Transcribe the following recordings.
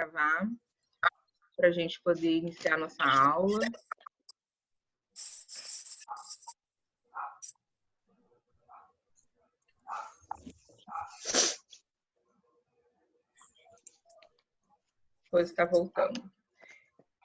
gravar para a gente poder iniciar nossa aula. Depois está voltando.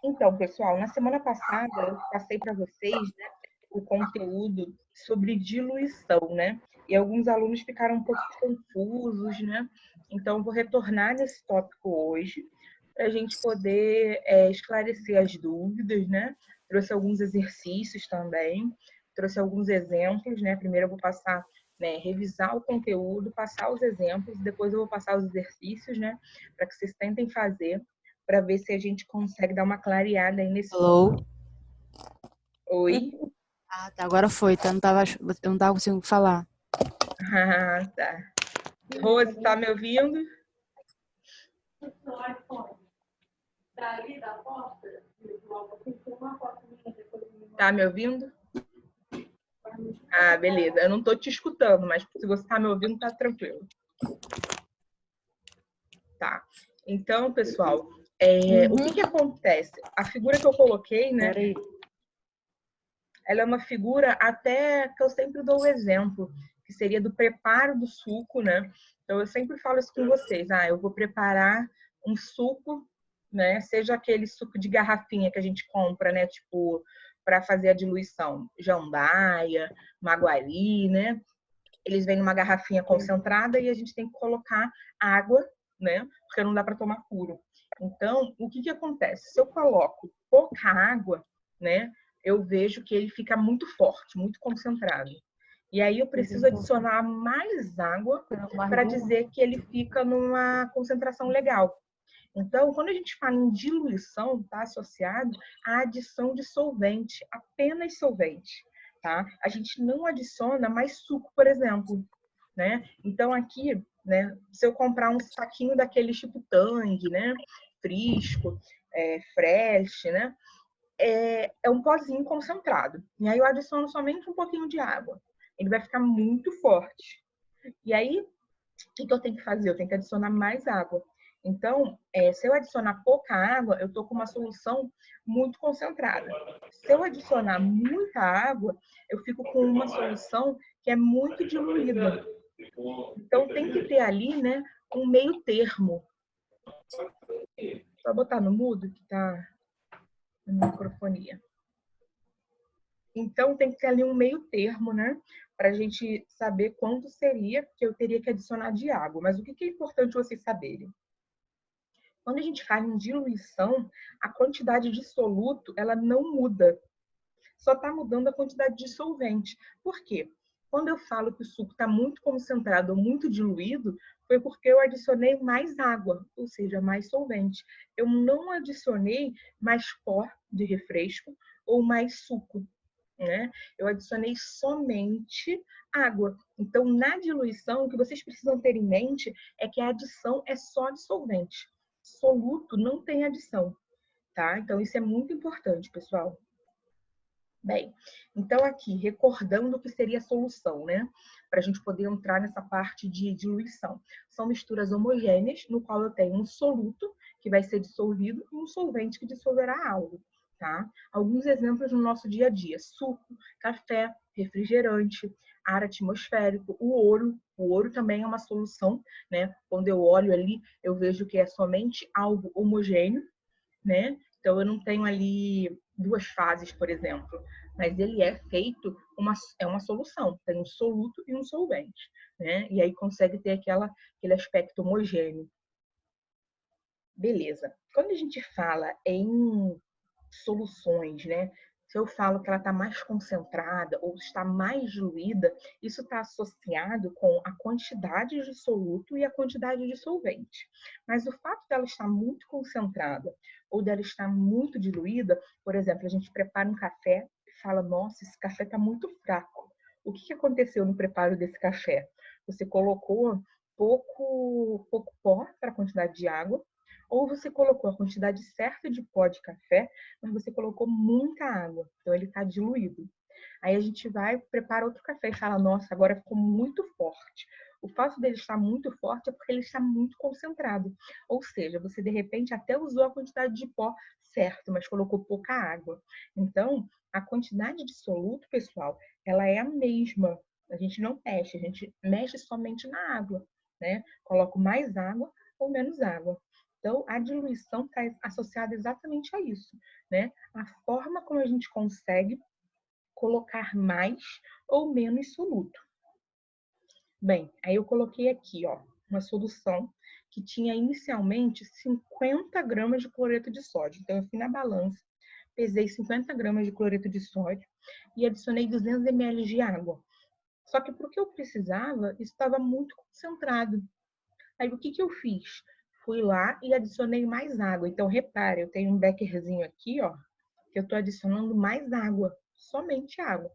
Então, pessoal, na semana passada eu passei para vocês, né, o conteúdo sobre diluição, né? E alguns alunos ficaram um pouco confusos, né? Então, eu vou retornar nesse tópico hoje para a gente poder esclarecer as dúvidas, né? Trouxe alguns exercícios também, trouxe alguns exemplos, né? Primeiro eu vou passar, né, revisar o conteúdo, passar os exemplos, depois eu vou passar os exercícios, né? Para que vocês tentem fazer, para ver se a gente consegue dar uma clareada aí nesse Alô? tópico. Oi? Ah, tá, agora foi, tá? Eu não tava conseguindo falar. Ah, tá. Rose, tá me ouvindo? Tá me ouvindo? Ah, beleza. Eu não tô te escutando, mas se você tá me ouvindo, tá tranquilo. Tá. Então, pessoal, o que acontece? A figura que eu coloquei, né? Ela é uma figura até que eu sempre dou o exemplo, que seria do preparo do suco, né? Então, eu sempre falo isso com vocês. Ah, eu vou preparar um suco, né? Seja aquele suco de garrafinha que a gente compra, né? Tipo, para fazer a diluição. Jambaia, Maguari, né? Eles vêm numa garrafinha concentrada e a gente tem que colocar água, né? Porque não dá para tomar puro. Então, o que acontece? Se eu coloco pouca água, né? Eu vejo que ele fica muito forte, muito concentrado. E aí eu preciso adicionar mais água para dizer que ele fica numa concentração legal. Então, quando a gente fala em diluição, está associado à adição de solvente, apenas solvente, tá? A gente não adiciona mais suco, por exemplo, né? Então, aqui, né, se eu comprar um saquinho daqueles tipo Tang, né, Frisco, Fresh, né, é um pozinho concentrado. E aí eu adiciono somente um pouquinho de água. Ele vai ficar muito forte. E aí, o que eu tenho que fazer? Eu tenho que adicionar mais água. Então, se eu adicionar pouca água, eu estou com uma solução muito concentrada. Se eu adicionar muita água, eu fico com uma solução que é muito diluída. Então, tem que ter ali, né, um meio termo. Só botar no mudo, que está na microfonia. Então, tem que ter ali um meio termo, né? Para a gente saber quanto seria que eu teria que adicionar de água. Mas o que é importante vocês saberem? Quando a gente fala em diluição, a quantidade de soluto, ela não muda. Só está mudando a quantidade de solvente. Por quê? Quando eu falo que o suco está muito concentrado ou muito diluído, foi porque eu adicionei mais água, ou seja, mais solvente. Eu não adicionei mais pó de refresco ou mais suco, né? Eu adicionei somente água. Então, na diluição, o que vocês precisam ter em mente é que a adição é só de solvente. Soluto não tem adição, tá? Então, isso é muito importante, pessoal. Bem, então aqui, recordando o que seria a solução, né? Para a gente poder entrar nessa parte de diluição. São misturas homogêneas, no qual eu tenho um soluto, que vai ser dissolvido, e um solvente que dissolverá algo, tá? Alguns exemplos no nosso dia a dia: suco, café, refrigerante, ar atmosférico, o ouro. O ouro também é uma solução, né? Quando eu olho ali, eu vejo que é somente algo homogêneo, né? Então, eu não tenho ali duas fases, por exemplo, mas ele é feito, é uma solução, tem um soluto e um solvente, né? E aí consegue ter aquele aspecto homogêneo. Beleza. Quando a gente fala em soluções, né? Se eu falo que ela está mais concentrada ou está mais diluída, isso está associado com a quantidade de soluto e a quantidade de solvente. Mas o fato dela estar muito concentrada ou dela estar muito diluída, por exemplo, a gente prepara um café e fala, nossa, esse café está muito fraco. O que aconteceu no preparo desse café? Você colocou pouco pó para a quantidade de água, ou você colocou a quantidade certa de pó de café, mas você colocou muita água, então ele está diluído. Aí a gente vai, prepara outro café e fala, nossa, agora ficou muito forte. O fato dele estar muito forte é porque ele está muito concentrado. Ou seja, você de repente até usou a quantidade de pó certo, mas colocou pouca água. Então, a quantidade de soluto, pessoal, ela é a mesma. A gente não mexe, a gente mexe somente na água, né? Coloco mais água ou menos água. Então, a diluição está associada exatamente a isso, né? A forma como a gente consegue colocar mais ou menos soluto. Bem, aí eu coloquei aqui, ó, uma solução que tinha inicialmente 50 gramas de cloreto de sódio. Então, eu fui na balança, pesei 50 gramas de cloreto de sódio e adicionei 200 ml de água. Só que porque eu precisava, isso estava muito concentrado. Aí, o que que eu fiz? Fui lá e adicionei mais água. Então, repare, eu tenho um beckerzinho aqui, ó, que eu estou adicionando mais água, somente água.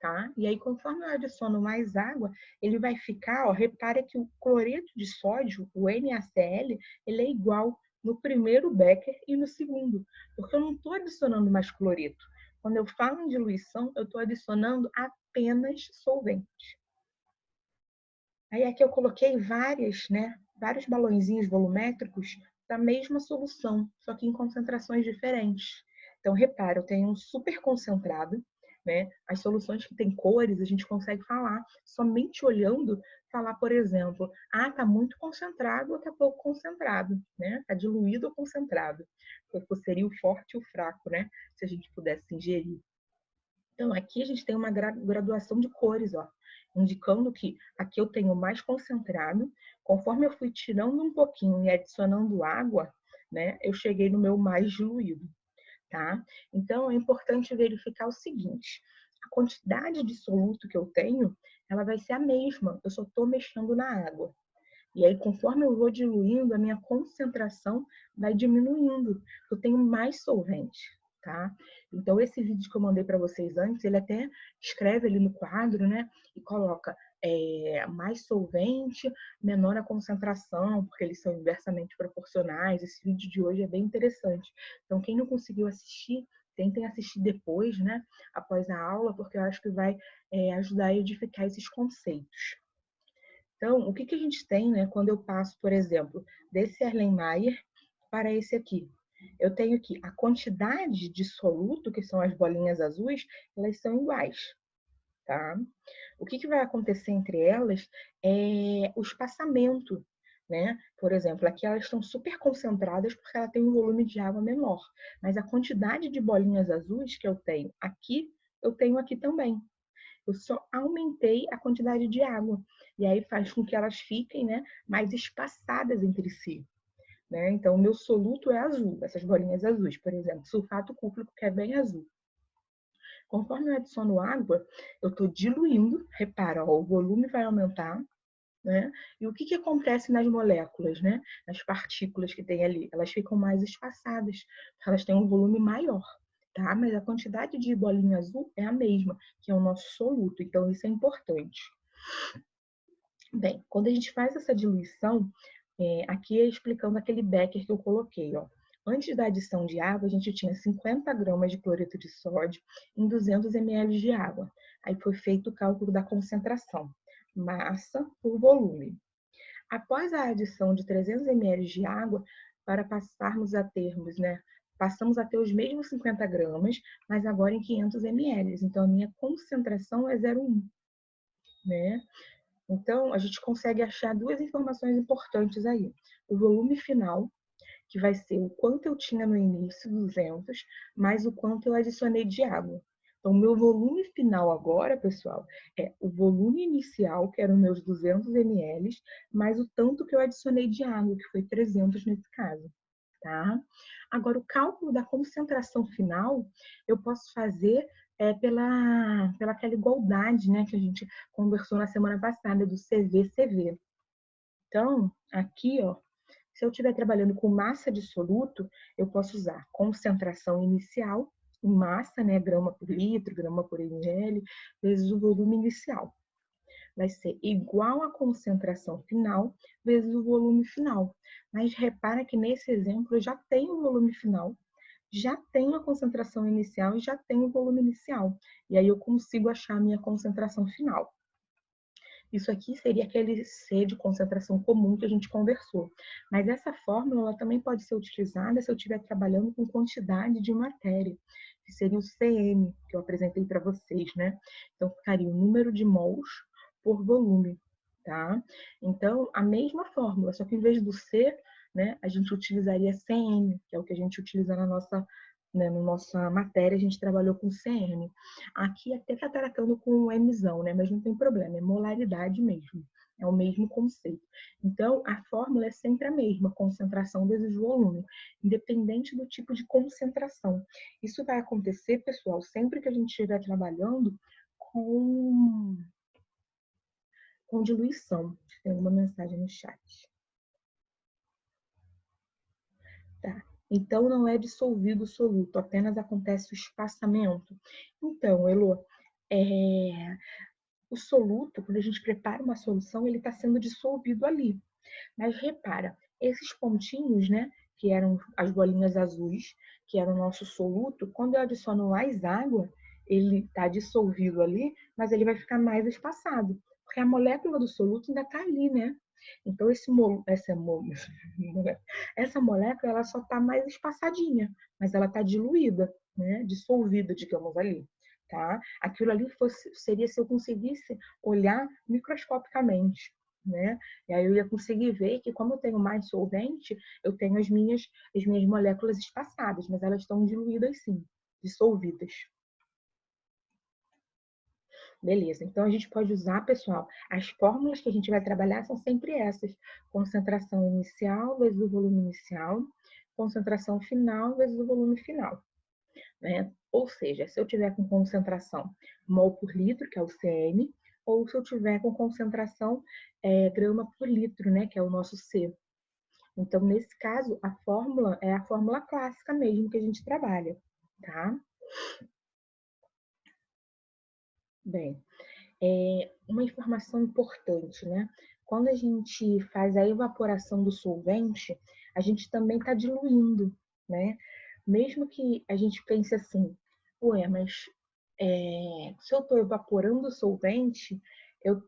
Tá? E aí, conforme eu adiciono mais água, ele vai ficar, ó, repara que o cloreto de sódio, o NaCl, ele é igual no primeiro becker e no segundo, porque eu não estou adicionando mais cloreto. Quando eu falo em diluição, eu estou adicionando apenas solvente. Aí aqui eu coloquei vários balõezinhos volumétricos da mesma solução, só que em concentrações diferentes. Então, repara, eu tenho um super concentrado, né? As soluções que têm cores, a gente consegue falar, somente olhando, falar, por exemplo, tá muito concentrado ou tá pouco concentrado, né? Tá diluído ou concentrado. Seria o forte e o fraco, né? Se a gente pudesse ingerir. Então, aqui a gente tem uma graduação de cores, ó, indicando que aqui eu tenho mais concentrado. Conforme eu fui tirando um pouquinho e adicionando água, né, eu cheguei no meu mais diluído, tá? Então, é importante verificar o seguinte: a quantidade de soluto que eu tenho, ela vai ser a mesma, eu só estou mexendo na água. E aí, conforme eu vou diluindo, a minha concentração vai diminuindo. Eu tenho mais solvente, tá? Então, esse vídeo que eu mandei para vocês antes, ele até escreve ali no quadro, né? E coloca mais solvente, menor a concentração, porque eles são inversamente proporcionais. Esse vídeo de hoje é bem interessante. Então, quem não conseguiu assistir, tentem assistir depois, né? Após a aula, porque eu acho que vai ajudar a edificar esses conceitos. Então, o que que a gente tem, né, quando eu passo, por exemplo, desse Erlenmeyer para esse aqui? Eu tenho aqui a quantidade de soluto, que são as bolinhas azuis, elas são iguais, tá? O que que vai acontecer entre elas é o espaçamento, né? Por exemplo, aqui elas estão super concentradas porque ela tem um volume de água menor, mas a quantidade de bolinhas azuis que eu tenho aqui também. Eu só aumentei a quantidade de água. E aí faz com que elas fiquem, né, mais espaçadas entre si. Né? Então, o meu soluto é azul, essas bolinhas azuis, por exemplo, sulfato cúprico, que é bem azul. Conforme eu adiciono água, eu estou diluindo, repara, ó, o volume vai aumentar, né? E o que que acontece nas moléculas, né? Nas partículas que tem ali? Elas ficam mais espaçadas, elas têm um volume maior, tá? Mas a quantidade de bolinha azul é a mesma, que é o nosso soluto, então isso é importante. Bem, quando a gente faz essa diluição, aqui é explicando aquele becker que eu coloquei, ó. Antes da adição de água, a gente tinha 50 gramas de cloreto de sódio em 200 ml de água. Aí foi feito o cálculo da concentração, massa por volume. Após a adição de 300 ml de água, para passarmos a termos, né? Passamos a ter os mesmos 50 gramas, mas agora em 500 ml. Então, a minha concentração é 0,1, né? Então, a gente consegue achar duas informações importantes aí. O volume final, que vai ser o quanto eu tinha no início, 200, mais o quanto eu adicionei de água. Então, o meu volume final agora, pessoal, é o volume inicial, que eram meus 200 ml, mais o tanto que eu adicionei de água, que foi 300 nesse caso. Tá? Agora, o cálculo da concentração final, eu posso fazer pela aquela igualdade, né, que a gente conversou na semana passada, do CV-CV. Então, aqui, ó, se eu estiver trabalhando com massa de soluto, eu posso usar concentração inicial, em massa, né, grama por litro, grama por ml, vezes o volume inicial. Vai ser igual à concentração final vezes o volume final. Mas repara que nesse exemplo eu já tenho o volume final, já tenho a concentração inicial e já tenho o volume inicial. E aí eu consigo achar a minha concentração final. Isso aqui seria aquele C de concentração comum que a gente conversou. Mas essa fórmula ela também pode ser utilizada se eu estiver trabalhando com quantidade de matéria, que seria o CM, que eu apresentei para vocês, né? Então, ficaria o número de mols por volume, tá? Então, a mesma fórmula, só que em vez do C, né, a gente utilizaria CM, que é o que a gente utiliza na nossa matéria, a gente trabalhou com CM. Aqui até está tratando com emissão, né? Mas não tem problema, é molaridade mesmo. É o mesmo conceito. Então, a fórmula é sempre a mesma, concentração vezes volume, independente do tipo de concentração. Isso vai acontecer, pessoal, sempre que a gente estiver trabalhando com diluição. Tem uma mensagem no chat. Tá. Então, não é dissolvido o soluto, apenas acontece o espaçamento. Então, Elô, o soluto, quando a gente prepara uma solução, ele está sendo dissolvido ali. Mas repara, esses pontinhos, né, que eram as bolinhas azuis, que era o nosso soluto, quando eu adiciono mais água, ele está dissolvido ali, mas ele vai ficar mais espaçado, porque a molécula do soluto ainda está ali, né? Então, essa molécula ela só está mais espaçadinha, mas ela está diluída, né? Dissolvida, digamos ali. Tá? Aquilo ali seria se eu conseguisse olhar microscopicamente. Né? E aí eu ia conseguir ver que, como eu tenho mais solvente, eu tenho as minhas moléculas espaçadas, mas elas estão diluídas sim, dissolvidas. Beleza, então a gente pode usar, pessoal, as fórmulas que a gente vai trabalhar são sempre essas. Concentração inicial vezes o volume inicial, concentração final vezes o volume final. Né? Ou seja, se eu tiver com concentração mol por litro, que é o CM, ou se eu tiver com concentração grama por litro, né, que é o nosso C. Então, nesse caso, a fórmula é a fórmula clássica mesmo que a gente trabalha, tá? Bem, uma informação importante, né? Quando a gente faz a evaporação do solvente, a gente também está diluindo, né? Mesmo que a gente pense assim, ué, mas se eu estou evaporando o solvente, eu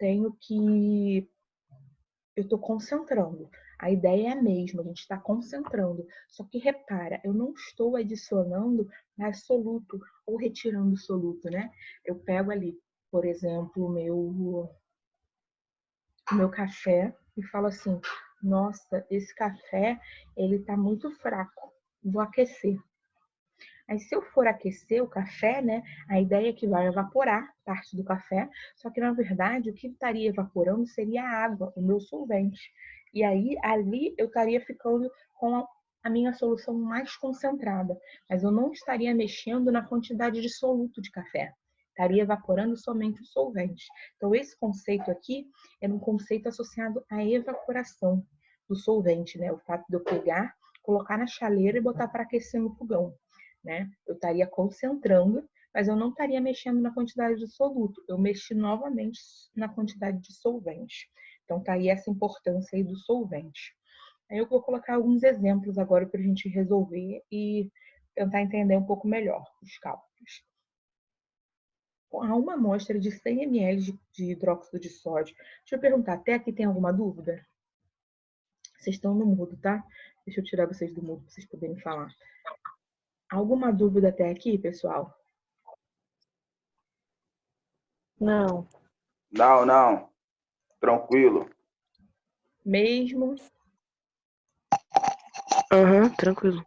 estou concentrando. A ideia é a mesma, a gente está concentrando. Só que repara, eu não estou adicionando mais soluto ou retirando soluto, né? Eu pego ali, por exemplo, o meu café e falo assim, nossa, esse café, ele está muito fraco, vou aquecer. Aí, se eu for aquecer o café, né, a ideia é que vai evaporar parte do café, só que, na verdade, o que estaria evaporando seria a água, o meu solvente. E aí, ali, eu estaria ficando com a minha solução mais concentrada, mas eu não estaria mexendo na quantidade de soluto de café. Estaria evaporando somente o solvente. Então, esse conceito aqui é um conceito associado à evaporação do solvente, né? O fato de eu pegar, colocar na chaleira e botar para aquecer no fogão. Né? Eu estaria concentrando, mas eu não estaria mexendo na quantidade de soluto. Eu mexi novamente na quantidade de solvente. Então, tá aí essa importância aí do solvente. Aí eu vou colocar alguns exemplos agora para a gente resolver e tentar entender um pouco melhor os cálculos. Há uma amostra de 100 ml de hidróxido de sódio. Deixa eu perguntar, até aqui tem alguma dúvida? Vocês estão no mudo, tá? Deixa eu tirar vocês do mudo para vocês poderem falar. Alguma dúvida até aqui, pessoal? Não. Não. Tranquilo. Mesmo? Tranquilo.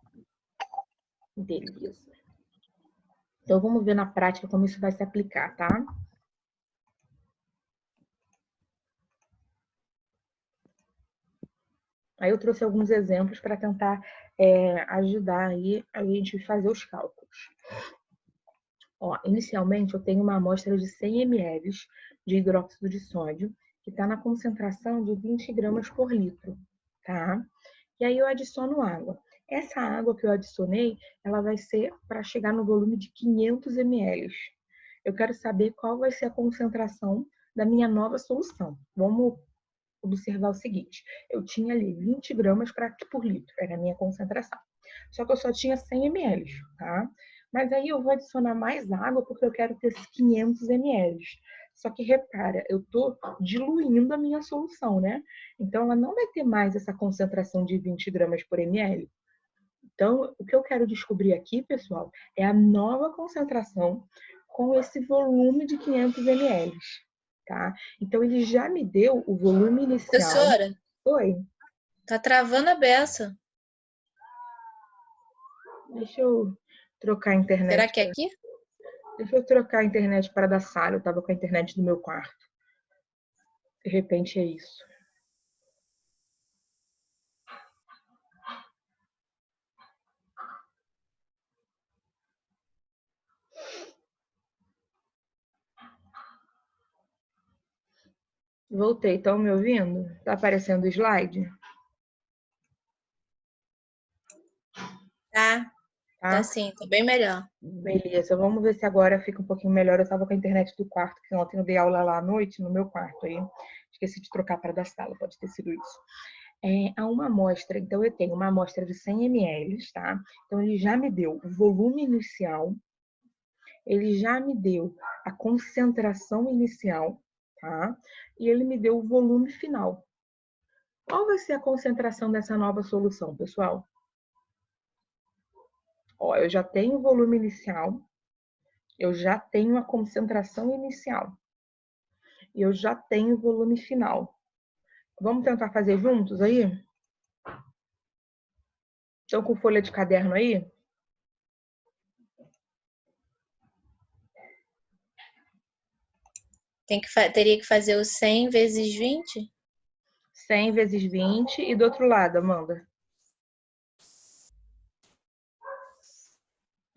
Beleza. Então, vamos ver na prática como isso vai se aplicar, tá? Aí eu trouxe alguns exemplos para tentar ajudar aí a gente fazer os cálculos. Ó, inicialmente, eu tenho uma amostra de 100 ml de hidróxido de sódio, que está na concentração de 20 gramas por litro, tá? E aí eu adiciono água. Essa água que eu adicionei, ela vai ser para chegar no volume de 500 ml. Eu quero saber qual vai ser a concentração da minha nova solução. Vamos observar o seguinte, eu tinha ali 20 gramas por litro, era a minha concentração. Só que eu só tinha 100 ml, tá? Mas aí eu vou adicionar mais água porque eu quero ter esses 500 ml. Só que repara, eu estou diluindo a minha solução, né? Então, ela não vai ter mais essa concentração de 20 gramas por ml. Então, o que eu quero descobrir aqui, pessoal, é a nova concentração com esse volume de 500 ml, tá? Então, ele já me deu o volume inicial. Professora, Oi, tá travando a beça. deixa eu trocar a internet. Será que é aqui? Deixa eu trocar a internet para a da sala. Eu estava com a internet do meu quarto. De repente é isso. Voltei, estão me ouvindo? Tá aparecendo o slide? Tá. Tá sim, tá bem melhor. Beleza, vamos ver se agora fica um pouquinho melhor. Eu estava com a internet do quarto, porque ontem eu dei aula lá à noite, no meu quarto. Aí esqueci de trocar para a da sala, pode ter sido isso. Há uma amostra, então eu tenho uma amostra de 100 ml, tá? Então ele já me deu o volume inicial, ele já me deu a concentração inicial, tá? E ele me deu o volume final. Qual vai ser a concentração dessa nova solução, pessoal? Ó, eu já tenho o volume inicial, eu já tenho a concentração inicial e eu já tenho o volume final. Vamos tentar fazer juntos aí? Estão com folha de caderno aí? Teria que fazer o 100 vezes 20? 100 vezes 20 e do outro lado, Amanda.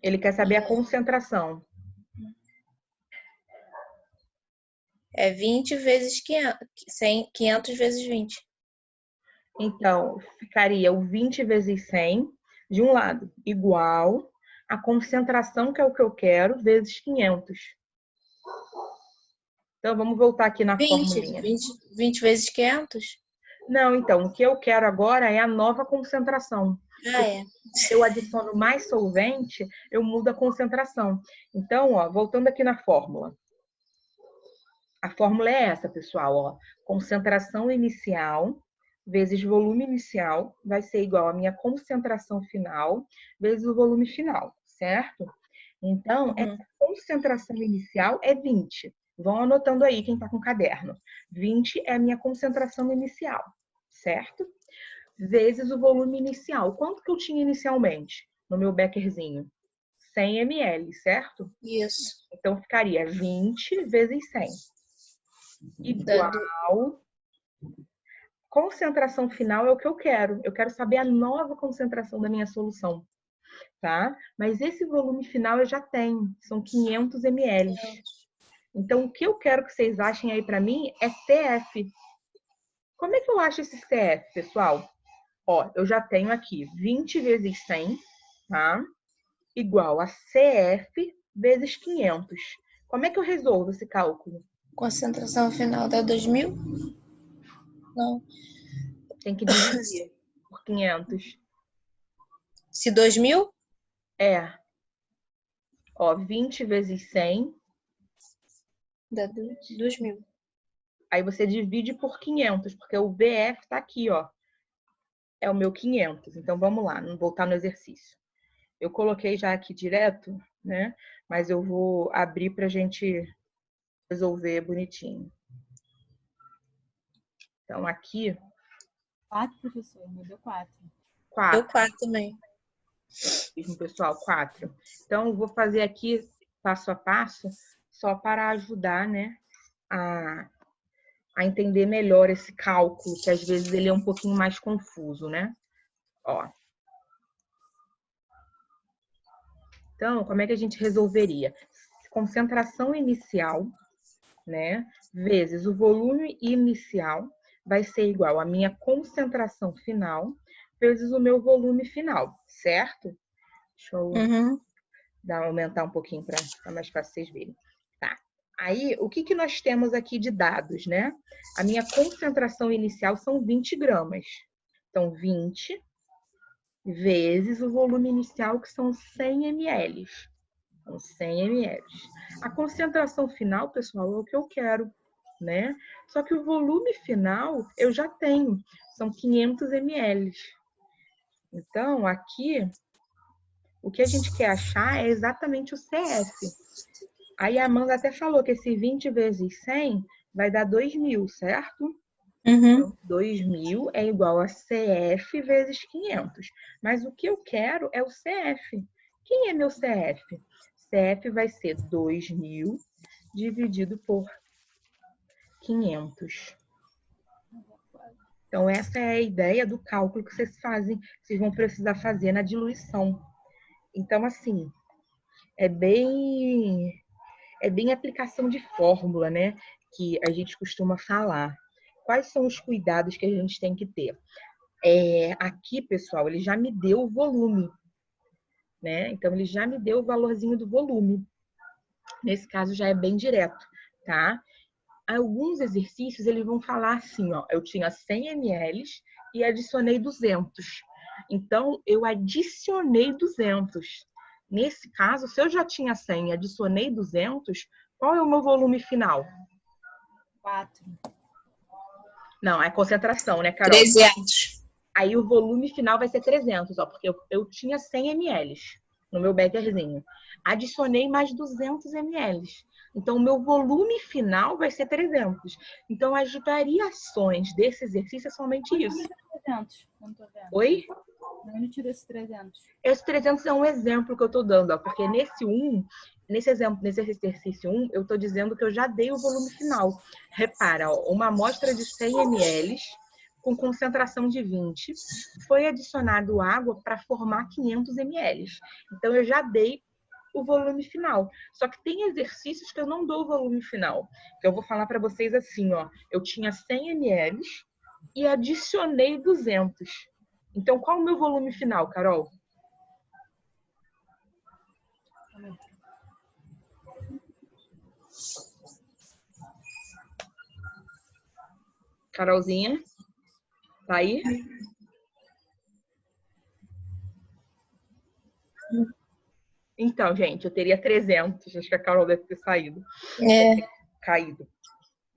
Ele quer saber a concentração. É 20 vezes 500, 500 vezes 20. Então, ficaria o 20 vezes 100 de um lado, igual a concentração, que é o que eu quero, vezes 500. Então, vamos voltar aqui na 20 formulinha. 20 vezes 500? Não, então, o que eu quero agora é a nova concentração. Ah, é. Se eu adiciono mais solvente, eu mudo a concentração. Então, ó, voltando aqui na fórmula. A fórmula é essa, pessoal, ó. Concentração inicial vezes volume inicial vai ser igual à minha concentração final vezes o volume final, certo? Então, essa concentração inicial é 20. Vão anotando aí quem está com caderno. 20 é a minha concentração inicial, certo? Vezes o volume inicial. Quanto que eu tinha inicialmente no meu bekerzinho? 100 ml, certo? Isso. Então, ficaria 20 vezes 100. Igual. Concentração final é o que eu quero. Eu quero saber a nova concentração da minha solução, tá? Mas esse volume final eu já tenho. São 500 ml. Então, o que eu quero que vocês achem aí para mim é CF. Como é que eu acho esse CF, pessoal? Ó, eu já tenho aqui 20 vezes 100, tá? Igual a CF vezes 500. Como é que eu resolvo esse cálculo? Concentração final dá 2000? Não. Tem que dividir por 500. Se 2000? É. Ó, 20 vezes 100. Dá 2000. Aí você divide por 500, porque o VF tá aqui, ó. É o meu 500. Então, vamos lá, vamos voltar no exercício. Eu coloquei já aqui direto, né? Mas eu vou abrir pra gente resolver bonitinho. Então, aqui... 4, professor, me deu 4. 4. Deu 4 também. Pessoal, 4. Então, eu vou fazer aqui passo a passo, só para ajudar, né, a entender melhor esse cálculo, que às vezes ele é um pouquinho mais confuso, né? Ó. Então, como é que a gente resolveria? Concentração inicial, né, vezes o volume inicial vai ser igual à minha concentração final vezes o meu volume final, certo? Deixa eu aumentar um pouquinho para ficar mais fácil vocês verem. Tá. Aí, o que nós temos aqui de dados, né? A minha concentração inicial são 20 gramas. Então, 20 vezes o volume inicial, que são 100 ml. São 100 ml. A concentração final, pessoal, é o que eu quero, né? Só que o volume final eu já tenho, são 500 ml. Então, aqui, o que a gente quer achar é exatamente o CF. Aí a Amanda até falou que esse 20 vezes 100 vai dar 2.000, certo? Então, 2.000 é igual a CF vezes 500. Mas o que eu quero é o CF. Quem é meu CF? CF vai ser 2.000 dividido por 500. Então, essa é a ideia do cálculo que vocês fazem, vocês vão precisar fazer na diluição. Então, assim, é bem aplicação de fórmula, né? Que a gente costuma falar. Quais são os cuidados que a gente tem que ter? Aqui, pessoal, ele já me deu o volume, né? Então, ele já me deu o valorzinho do volume. Nesse caso, já é bem direto, tá? Alguns exercícios, eles vão falar assim, ó, eu tinha 100 ml e adicionei 200. Então, eu adicionei 200. Nesse caso, se eu já tinha 100 e adicionei 200, qual é o meu volume final? 4. Não, é concentração, né, Carol? 300. Aí o volume final vai ser 300, ó, porque eu tinha 100 ml no meu bekerzinho. Adicionei mais 200 ml. Então, o meu volume final vai ser 300. Então, as variações desse exercício é somente isso. 300, não tô vendo. Oi? Onde tira esse 300? Esse 300 é um exemplo que eu tô dando, ó, porque nesse exemplo, nesse exercício 1, eu tô dizendo que eu já dei o volume final. Repara, ó, uma amostra de 100 ml com concentração de 20, foi adicionado água para formar 500 ml. Então, eu já dei o volume final. Só que tem exercícios que eu não dou o volume final. Que eu vou falar para vocês assim, ó. Eu tinha 100 ml e adicionei 200. Então, qual o meu volume final, Carol? Carolzinha? Tá aí? Então, gente, eu teria 300. Acho que a Carol deve ter saído. Caído.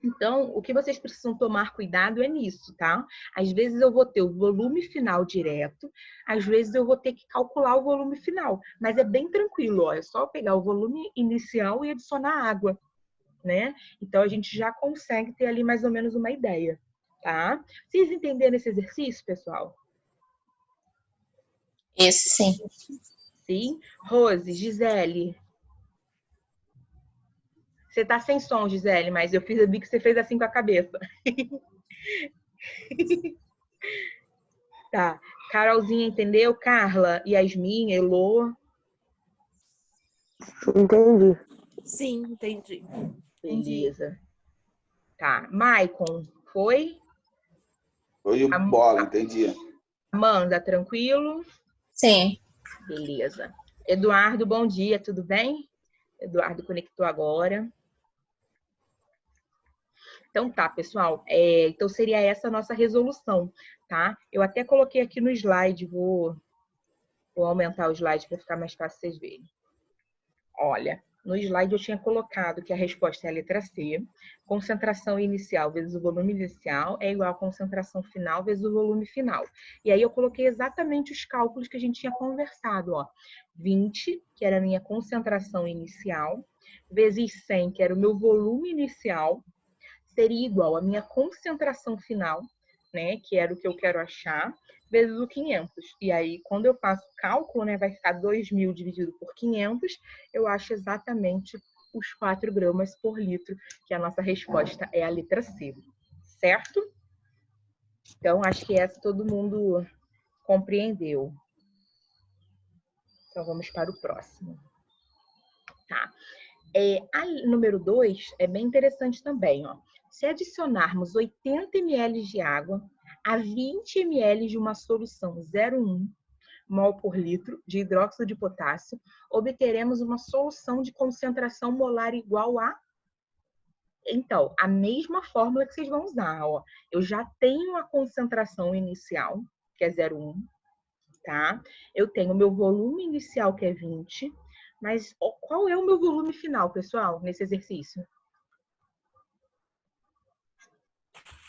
Então, o que vocês precisam tomar cuidado é nisso, tá? Às vezes eu vou ter o volume final direto, às vezes eu vou ter que calcular o volume final. Mas é bem tranquilo, ó. É só pegar o volume inicial e adicionar água, né? Então, a gente já consegue ter ali mais ou menos uma ideia, tá? Vocês entenderam esse exercício, pessoal? Esse sim. Sim? Rose, Gisele. Você tá sem som, Gisele, mas eu vi que você fez assim com a cabeça. Tá. Carolzinha, entendeu? Carla, Yasmin, Elô. Entendi. Sim, entendi. Beleza. Tá. Maicon, foi? Foi de bola, entendi. Amanda, tranquilo? Sim. Beleza. Eduardo, bom dia, tudo bem? Eduardo conectou agora. Então tá, pessoal. Então seria essa a nossa resolução, tá? Eu até coloquei aqui no slide, vou aumentar o slide para ficar mais fácil vocês verem. Olha, no slide eu tinha colocado que a resposta é a letra C. Concentração inicial vezes o volume inicial é igual a concentração final vezes o volume final. E aí eu coloquei exatamente os cálculos que a gente tinha conversado, ó. 20, que era a minha concentração inicial, vezes 100, que era o meu volume inicial, seria igual à minha concentração final, né, que era o que eu quero achar, vezes o 500. E aí, quando eu faço o cálculo, né, vai ficar 2.000 dividido por 500, eu acho exatamente os 4 gramas por litro, que a nossa resposta é a letra C, certo? Então, acho que essa todo mundo compreendeu. Então, vamos para o próximo. Tá. A número 2 é bem interessante também, ó. Se adicionarmos 80 ml de água a 20 ml de uma solução 0,1 mol por litro de hidróxido de potássio, obteremos uma solução de concentração molar igual a... Então, a mesma fórmula que vocês vão usar, ó. Eu já tenho a concentração inicial, que é 0,1, tá? Eu tenho o meu volume inicial, que é 20, Mas qual é o meu volume final, pessoal, nesse exercício?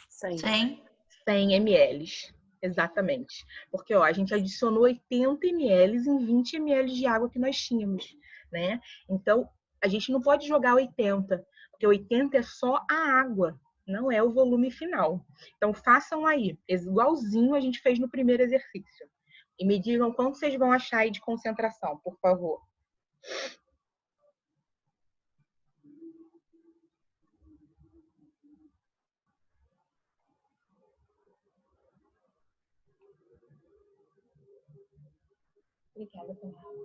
100. 100 ml. Exatamente. Porque a gente adicionou 80 ml em 20 ml de água que nós tínhamos, né? Então, a gente não pode jogar 80, porque 80 é só a água, não é o volume final. Então, façam aí, igualzinho a gente fez no primeiro exercício. E me digam quanto vocês vão achar aí de concentração, por favor. Obrigada, Tomara.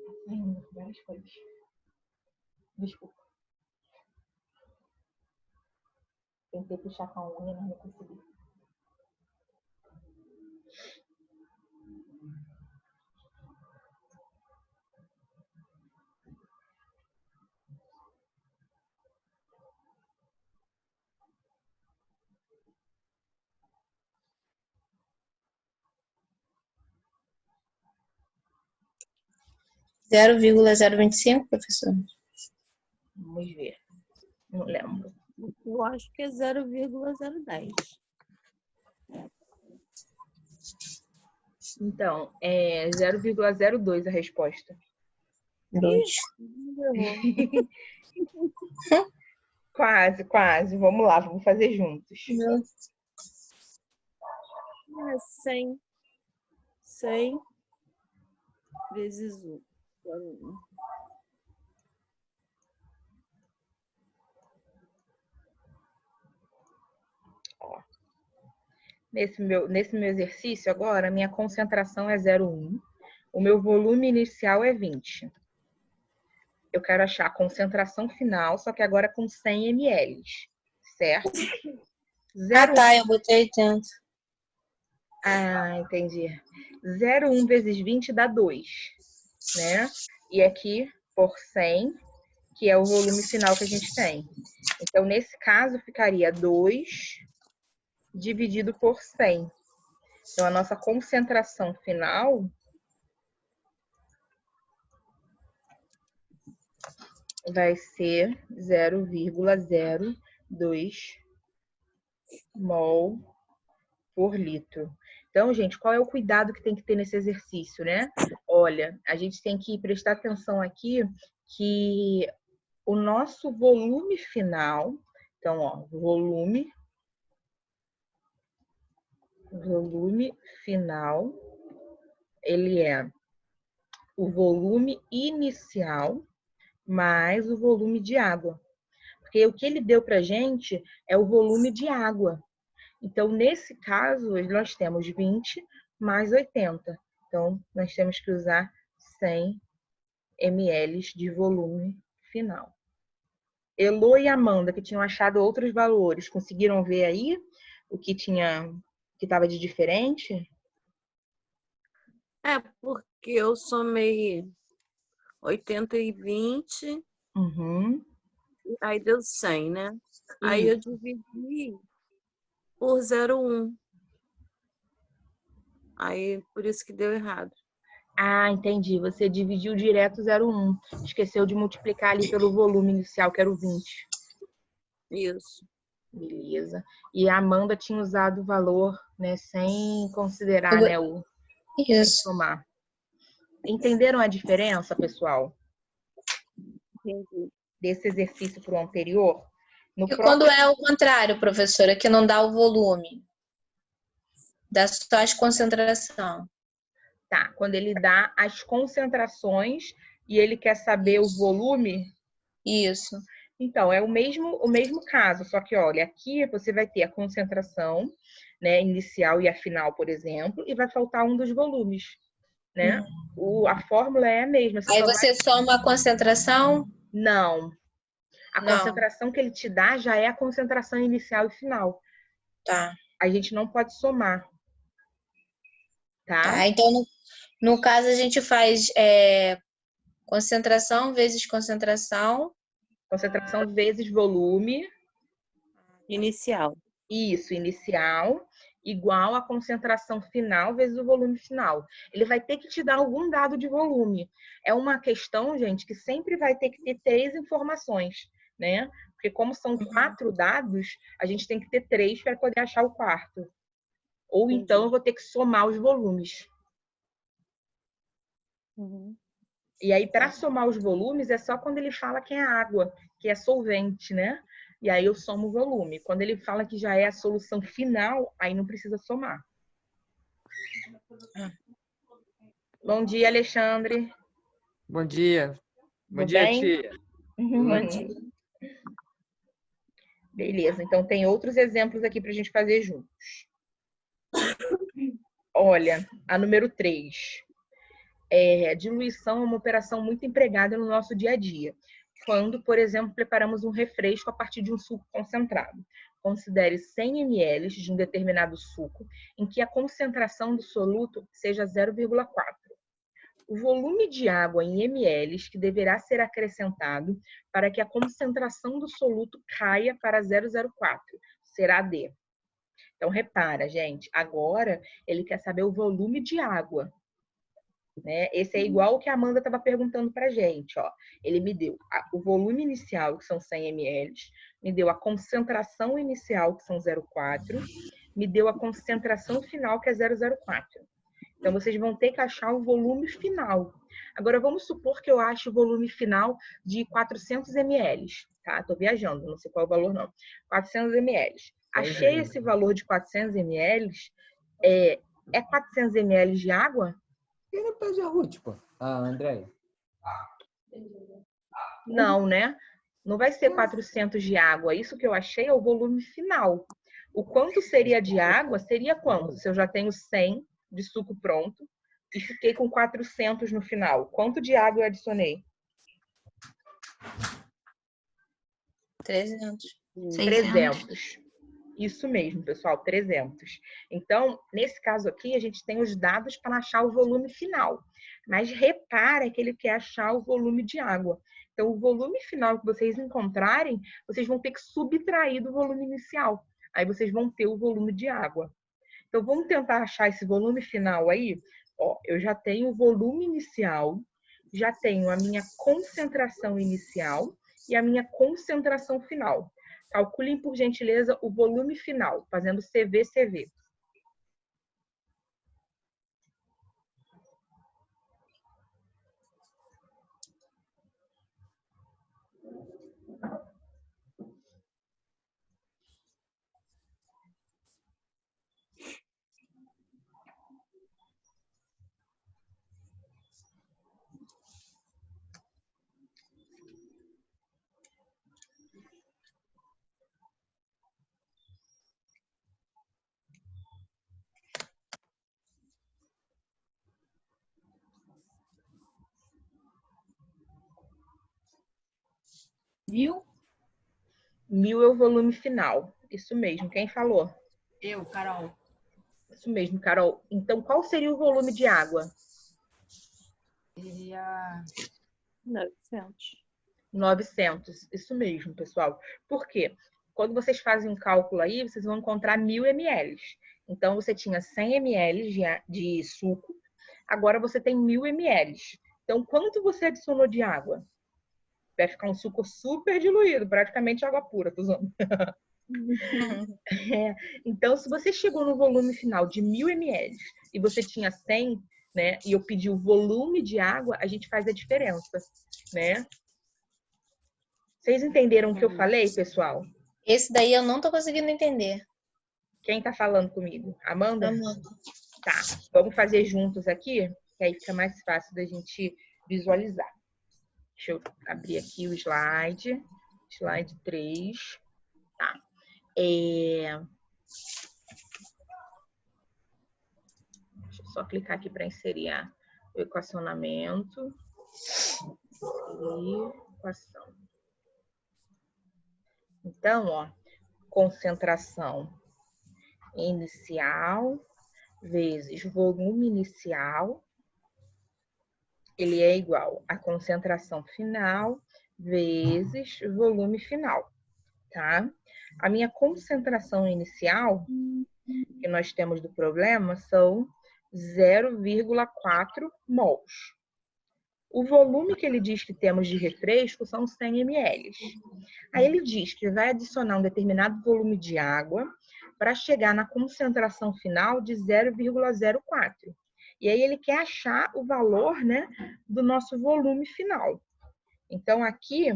Tá saindo várias coisas. Desculpa. Tentei puxar com a unha, mas não consegui. Zero vírgula 025, professor? Vamos ver. Não lembro. Eu acho que é 0,010. Então, é 0,02 a resposta. 2. Quase, quase. Vamos lá, vamos fazer juntos. É 100. 100 vezes 1. Nesse meu exercício agora, a minha concentração é 0,1. O meu volume inicial é 20. Eu quero achar a concentração final, só que agora com 100 ml, certo? Ah, tá, eu botei 80. Ah, entendi. 0,1 vezes 20 dá 2, né? E aqui, por 100, que é o volume final que a gente tem. Então, nesse caso, ficaria 2 dividido por 100. Então, a nossa concentração final vai ser 0,02 mol por litro. Então, gente, qual é o cuidado que tem que ter nesse exercício, né? Olha, a gente tem que prestar atenção aqui que o nosso volume final, então, ó, volume final, ele é o volume inicial mais o volume de água. Porque o que ele deu pra gente é o volume de água. Então, nesse caso, nós temos 20 mais 80. Então, nós temos que usar 100 ml de volume final. Elô e Amanda, que tinham achado outros valores, conseguiram ver aí o que estava de diferente? É, porque eu somei 80 e 20, Uhum. aí deu 100, né? Aí eu dividi por 0,1. Aí, por isso que deu errado. Ah, entendi. Você dividiu direto 0,1. Esqueceu de multiplicar ali pelo volume inicial, que era o 20. Isso. Beleza. E a Amanda tinha usado o valor, né, sem considerar, né, o sem Isso. somar. Entenderam a diferença, pessoal, Entendi. desse exercício para o anterior? No E próprio... quando é o contrário, professora, que não dá o volume? Dá só as concentração. Tá, quando ele dá as concentrações e ele quer saber o volume, Isso. então é o mesmo caso, só que olha, aqui você vai ter a concentração, né, inicial e a final, por exemplo, e vai faltar um dos volumes, né? A fórmula é a mesma. Aí você soma a concentração? Não. A Não. concentração que ele te dá já é a concentração inicial e final. Tá. A gente não pode somar. Tá? Então, no caso, a gente faz concentração vezes concentração. Concentração vezes volume. Inicial. Isso, inicial. igual a concentração final vezes o volume final. Ele vai ter que te dar algum dado de volume. É uma questão, gente, que sempre vai ter que ter 3 informações, né? Porque como são 4 dados, a gente tem que ter 3 para poder achar o quarto. Ou então eu vou ter que somar os volumes. E aí, para somar os volumes, é só quando ele fala que é água, que é solvente, né? E aí eu somo o volume. Quando ele fala que já é a solução final, aí não precisa somar. Bom dia, Alexandre. Bom dia. Bom Tudo dia, bem? tia. Bom dia. Beleza, então tem outros exemplos aqui para a gente fazer juntos. Olha, a número 3. Diluição é uma operação muito empregada no nosso dia a dia. Quando, por exemplo, preparamos um refresco a partir de um suco concentrado. Considere 100 ml de um determinado suco em que a concentração do soluto seja 0,4. O volume de água em ml que deverá ser acrescentado para que a concentração do soluto caia para 0,04 será D. Então, repara, gente, agora ele quer saber o volume de água. Né? Esse é igual o que a Amanda estava perguntando para a gente. Ó. Ele me deu o volume inicial, que são 100 ml, me deu a concentração inicial, que são 0,4, me deu a concentração final, que é 0,04. Então, vocês vão ter que achar o volume final. Agora, vamos supor que eu ache o volume final de 400 ml. Tá? Estou viajando, não sei qual é o valor, não. 400 ml. Achei esse valor de 400 ml. É 400 ml de água? Quem não pede a Ruth, pô? A Andréia. Não, né? Não vai ser 400 de água. Isso que eu achei é o volume final. O quanto seria de água seria quanto? Se eu já tenho 100 de suco pronto e fiquei com 400 no final. Quanto de água eu adicionei? 300. 300. Isso mesmo, pessoal, 300. Então, nesse caso aqui, a gente tem os dados para achar o volume final. Mas repara que ele quer achar o volume de água. Então, o volume final que vocês encontrarem, vocês vão ter que subtrair do volume inicial. Aí vocês vão ter o volume de água. Então, vamos tentar achar esse volume final aí. Ó, eu já tenho o volume inicial, já tenho a minha concentração inicial e a minha concentração final. Calculem, por gentileza, o volume final, fazendo CV. Viu? 1000 é o volume final. Isso mesmo. Quem falou? Eu, Carol. Isso mesmo, Carol. Então, qual seria o volume de água? Seria 900. 900. Isso mesmo, pessoal. Por quê? Quando vocês fazem um cálculo aí, vocês vão encontrar 1000 ml. Então, você tinha 100 ml de suco. Agora, você tem 1000 ml. Então, quanto você adicionou de água? Vai ficar um suco super diluído, praticamente água pura, tô usando. Então, se você chegou no volume final de 1000 ml e você tinha 100, né, e eu pedi o volume de água, a gente faz a diferença, né? Vocês entenderam o que eu falei, pessoal? Esse daí eu não tô conseguindo entender. Quem tá falando comigo? Amanda? Amanda. Tá, vamos fazer juntos aqui, que aí fica mais fácil da gente visualizar. Deixa eu abrir aqui o slide. Slide 3. Tá. Deixa eu só clicar aqui para inserir o equacionamento. E equação. Então, ó, concentração inicial vezes volume inicial, ele é igual a concentração final vezes volume final, tá? A minha concentração inicial que nós temos do problema são 0,4 mols. O volume que ele diz que temos de refresco são 100 ml. Aí ele diz que vai adicionar um determinado volume de água para chegar na concentração final de 0,04. E aí ele quer achar o valor, né, do nosso volume final. Então aqui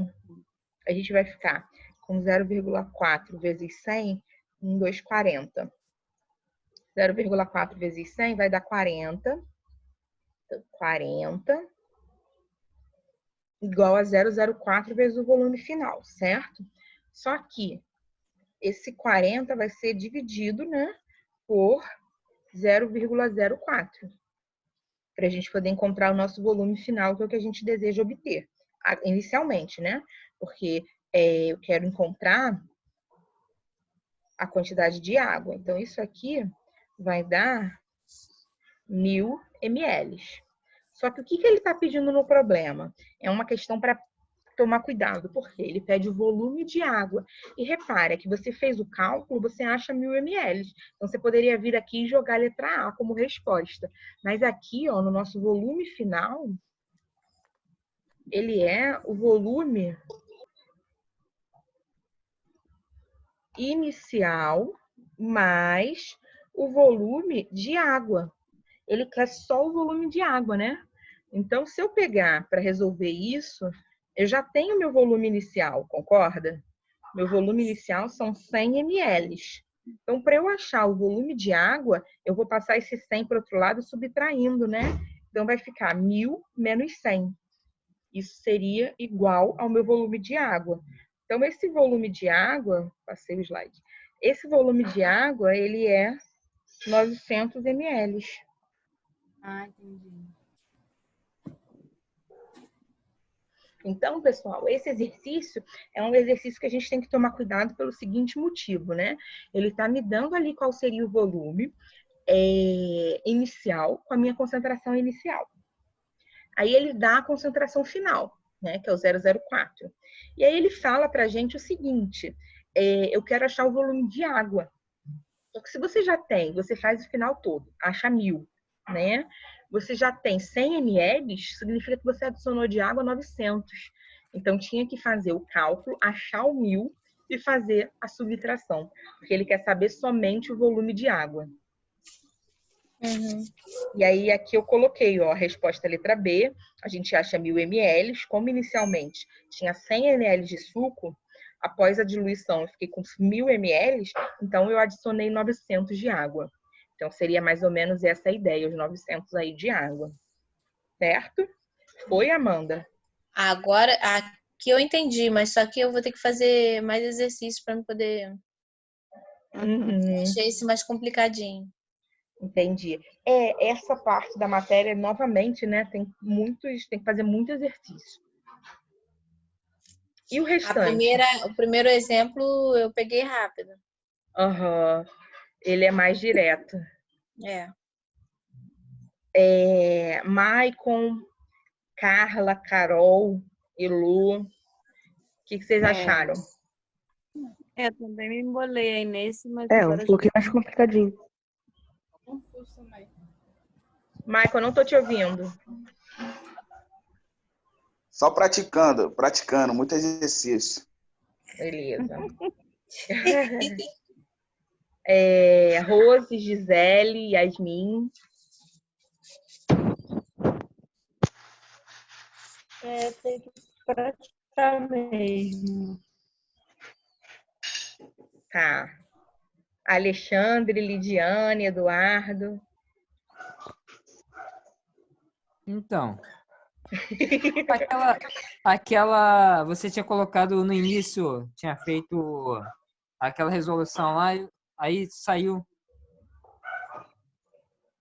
a gente vai ficar com 0,4 vezes 100, 240. 0,4 vezes 100 vai dar 40. Então, 40 igual a 0,04 vezes o volume final, certo? Só que esse 40 vai ser dividido, né, por 0,04. Para a gente poder encontrar o nosso volume final, que é o que a gente deseja obter, inicialmente, né? Porque eu quero encontrar a quantidade de água. Então, isso aqui vai dar 1000 ml. Só que o que ele está pedindo no problema? É uma questão para tomar cuidado, porque ele pede o volume de água. E repara que você fez o cálculo, você acha 1000 ml. Então, você poderia vir aqui e jogar a letra A como resposta. Mas aqui, ó, no nosso volume final, ele é o volume inicial mais o volume de água. Ele quer só o volume de água, né? Então, se eu pegar para resolver isso, eu já tenho meu volume inicial, concorda? Meu volume inicial são 100 ml. Então, para eu achar o volume de água, eu vou passar esse 100 para o outro lado subtraindo, né? Então, vai ficar 1000 menos 100. Isso seria igual ao meu volume de água. Então, esse volume de água, passei o slide, esse volume de água, ele é 900 ml. Ah, entendi. Então, pessoal, esse exercício é um exercício que a gente tem que tomar cuidado pelo seguinte motivo, né? Ele está me dando ali qual seria o volume inicial com a minha concentração inicial. Aí ele dá a concentração final, né? Que é o 0,04. E aí ele fala para a gente o seguinte, eu quero achar o volume de água. Só que se você já tem, você faz o final todo, acha 1000, né? Você já tem 100 ml, significa que você adicionou de água 900. Então, tinha que fazer o cálculo, achar o 1000 e fazer a subtração. Porque ele quer saber somente o volume de água. Uhum. E aí, aqui eu coloquei, ó, a resposta letra B. A gente acha 1000 ml. Como inicialmente tinha 100 ml de suco, após a diluição eu fiquei com 1000 ml, então eu adicionei 900 de água. Então, seria mais ou menos essa a ideia, os 900 aí de água. Certo? Foi, Amanda? Agora, aqui eu entendi, mas só que eu vou ter que fazer mais exercícios para poder... Achei esse mais complicadinho. Entendi. Essa parte da matéria, novamente, né, tem que fazer muito exercício. E o restante? O primeiro exemplo eu peguei rápido. Aham. Ele é mais direto. Maicon, Carla, Carol, Elu, o que vocês acharam? Também me embolei aí nesse, mas Um agora pouquinho mais complicadinho. Confuso também. Maicon, não tô te ouvindo. Só praticando, muito exercício. Beleza. Rose, Gisele, Yasmin. tem que praticar mesmo. Tá. Alexandre, Lidiane, Eduardo. Então, você tinha colocado no início, tinha feito aquela resolução lá, aí saiu.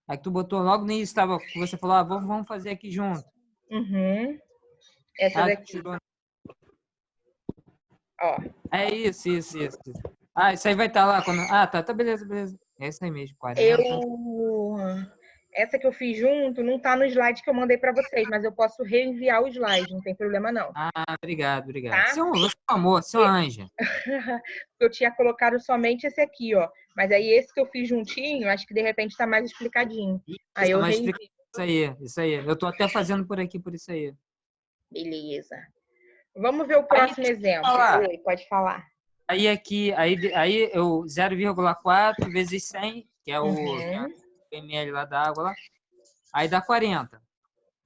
Aí tu botou logo no início, você falou, vamos fazer aqui junto. Uhum. Essa daqui. Tirou. Ó. É isso. Isso aí vai estar lá quando. Tá, beleza. É isso aí mesmo, 40. Essa que eu fiz junto não está no slide que eu mandei para vocês, mas eu posso reenviar o slide, não tem problema não. Ah, obrigado, obrigado. Tá? Você é um amor, seu anja. Eu tinha colocado somente esse aqui, ó. Mas aí esse que eu fiz juntinho, acho que de repente está mais explicadinho. Aí eu mais reenvio. isso aí. Eu tô até fazendo por aqui, por isso aí. Beleza. Vamos ver o próximo exemplo. Oi, pode falar. Aí aqui, aí eu 0,4 vezes 100, que é o ml lá da água lá. Aí dá 40.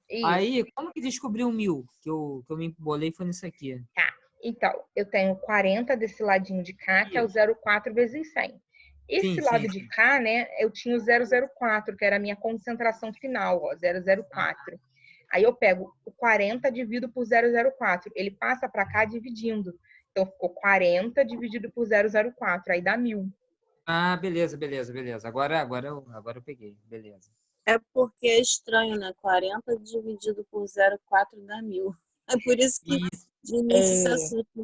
Isso. Aí, como que descobriu 1000? Que eu me embolei foi nisso aqui. Tá. Então, eu tenho 40 desse ladinho de cá, que é o 0,4 vezes 100. Esse lado de cá, né, eu tinha o 0,04, que era a minha concentração final, ó, 0,04. Aí eu pego o 40 divido por 0,04. Ele passa para cá dividindo. Então, ficou 40 dividido por 0,04. Aí dá 1000. Ah, beleza. Agora eu peguei. Beleza. É porque é estranho, né? 40 dividido por 0,4 dá 1000. É por isso que de início se assusta.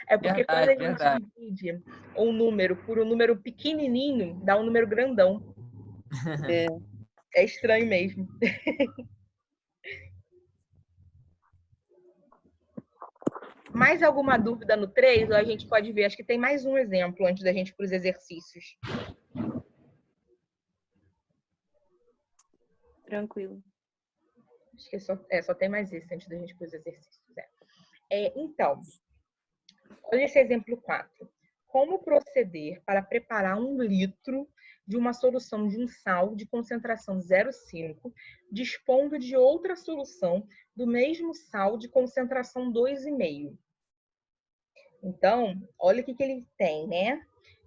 É porque quando a gente divide um número por um número pequenininho, dá um número grandão. É estranho mesmo. Mais alguma dúvida no 3? Ou a gente pode ver? Acho que tem mais um exemplo antes da gente ir para os exercícios. Tranquilo. Acho que só tem mais esse antes da gente ir para os exercícios. Então, olha esse exemplo 4. Como proceder para preparar 1 litro de uma solução de um sal de concentração 0,5, dispondo de outra solução do mesmo sal de concentração 2,5? Então, olha o que ele tem, né?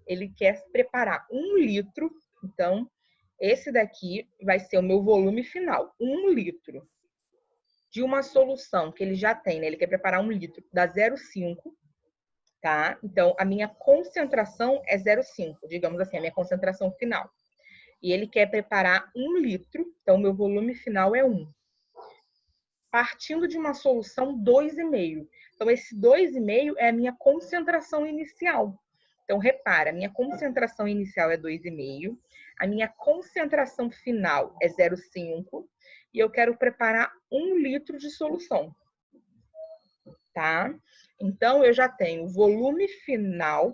Ele quer preparar 1 litro. Então, esse daqui vai ser o meu volume final, 1 litro. De uma solução que ele já tem, né? Ele quer preparar 1 litro, dá 0,5, tá? Então, a minha concentração é 0,5, digamos assim, a minha concentração final. E ele quer preparar 1 litro, então, o meu volume final é 1. Partindo de uma solução 2,5. Então, esse 2,5 é a minha concentração inicial. Então, repara, a minha concentração inicial é 2,5, a minha concentração final é 0,5, e eu quero preparar 1 litro de solução. Tá? Então, eu já tenho o volume final,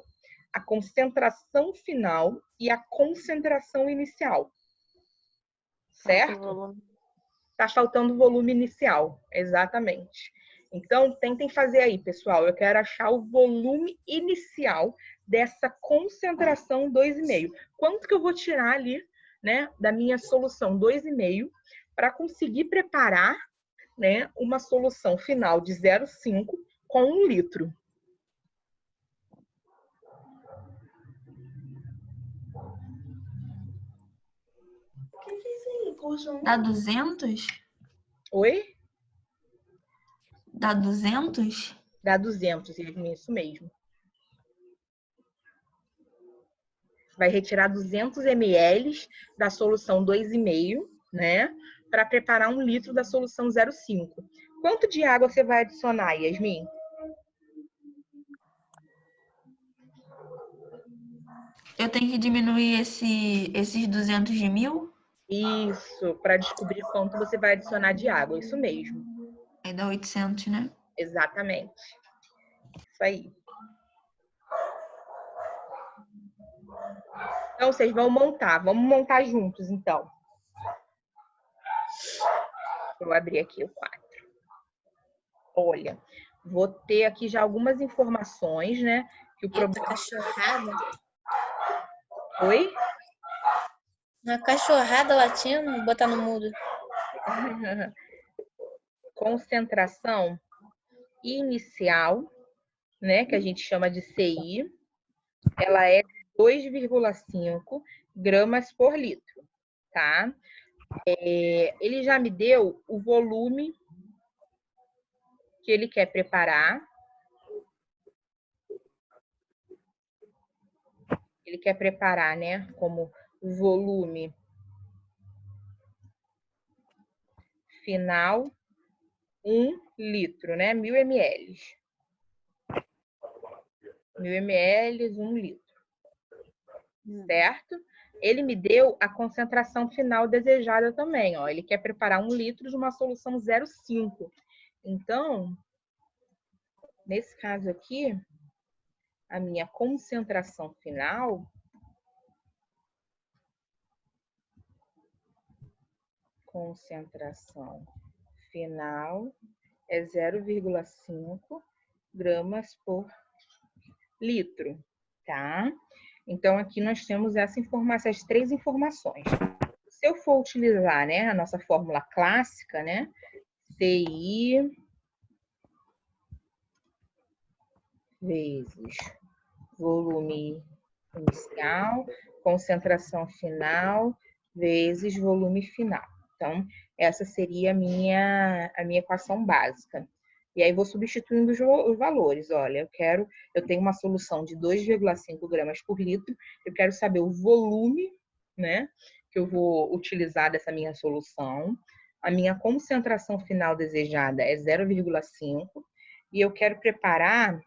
a concentração final e a concentração inicial. Certo? Tá faltando o volume inicial, exatamente. Então, tentem fazer aí, pessoal. Eu quero achar o volume inicial dessa concentração 2,5. Quanto que eu vou tirar ali, né, da minha solução 2,5 para conseguir preparar, né, uma solução final de 0,5 com 1 litro? Dá 200? Oi? Dá 200? Dá 200, isso mesmo. Vai retirar 200 ml da solução 2,5, né? Para preparar 1 litro da solução 0,5. Quanto de água você vai adicionar, Yasmin? Eu tenho que diminuir esses 200 de 1000? Isso, para descobrir quanto você vai adicionar de água, isso mesmo. Aí dá 800, né? Exatamente. Isso aí. Então, vocês vão montar. Vamos montar juntos, então. Vou abrir aqui o 4. Olha, vou ter aqui já algumas informações, né? Que o problema... Cachorrada? Oi? Uma cachorrada latindo, vou botar no mudo. Concentração inicial, né? Que a gente chama de CI. Ela é 2,5 gramas por litro, tá? Ele já me deu o volume que ele quer preparar. Ele quer preparar, né, como volume final 1 litro, né, 1000 ml. 1000 ml, 1 litro. Certo? Ele me deu a concentração final desejada também, ó. Ele quer preparar 1 litro de uma solução 0,5. Então, nesse caso aqui, a minha concentração final é 0,5 gramas por litro, tá? Então, aqui nós temos essas 3 informações. Se eu for utilizar, né, a nossa fórmula clássica, né, CI vezes volume inicial, concentração final, vezes volume final. Então, essa seria a minha equação básica. E aí, vou substituindo os valores. Olha, eu tenho uma solução de 2,5 gramas por litro, eu quero saber o volume, né, que eu vou utilizar dessa minha solução. A minha concentração final desejada é 0,5 e eu quero preparar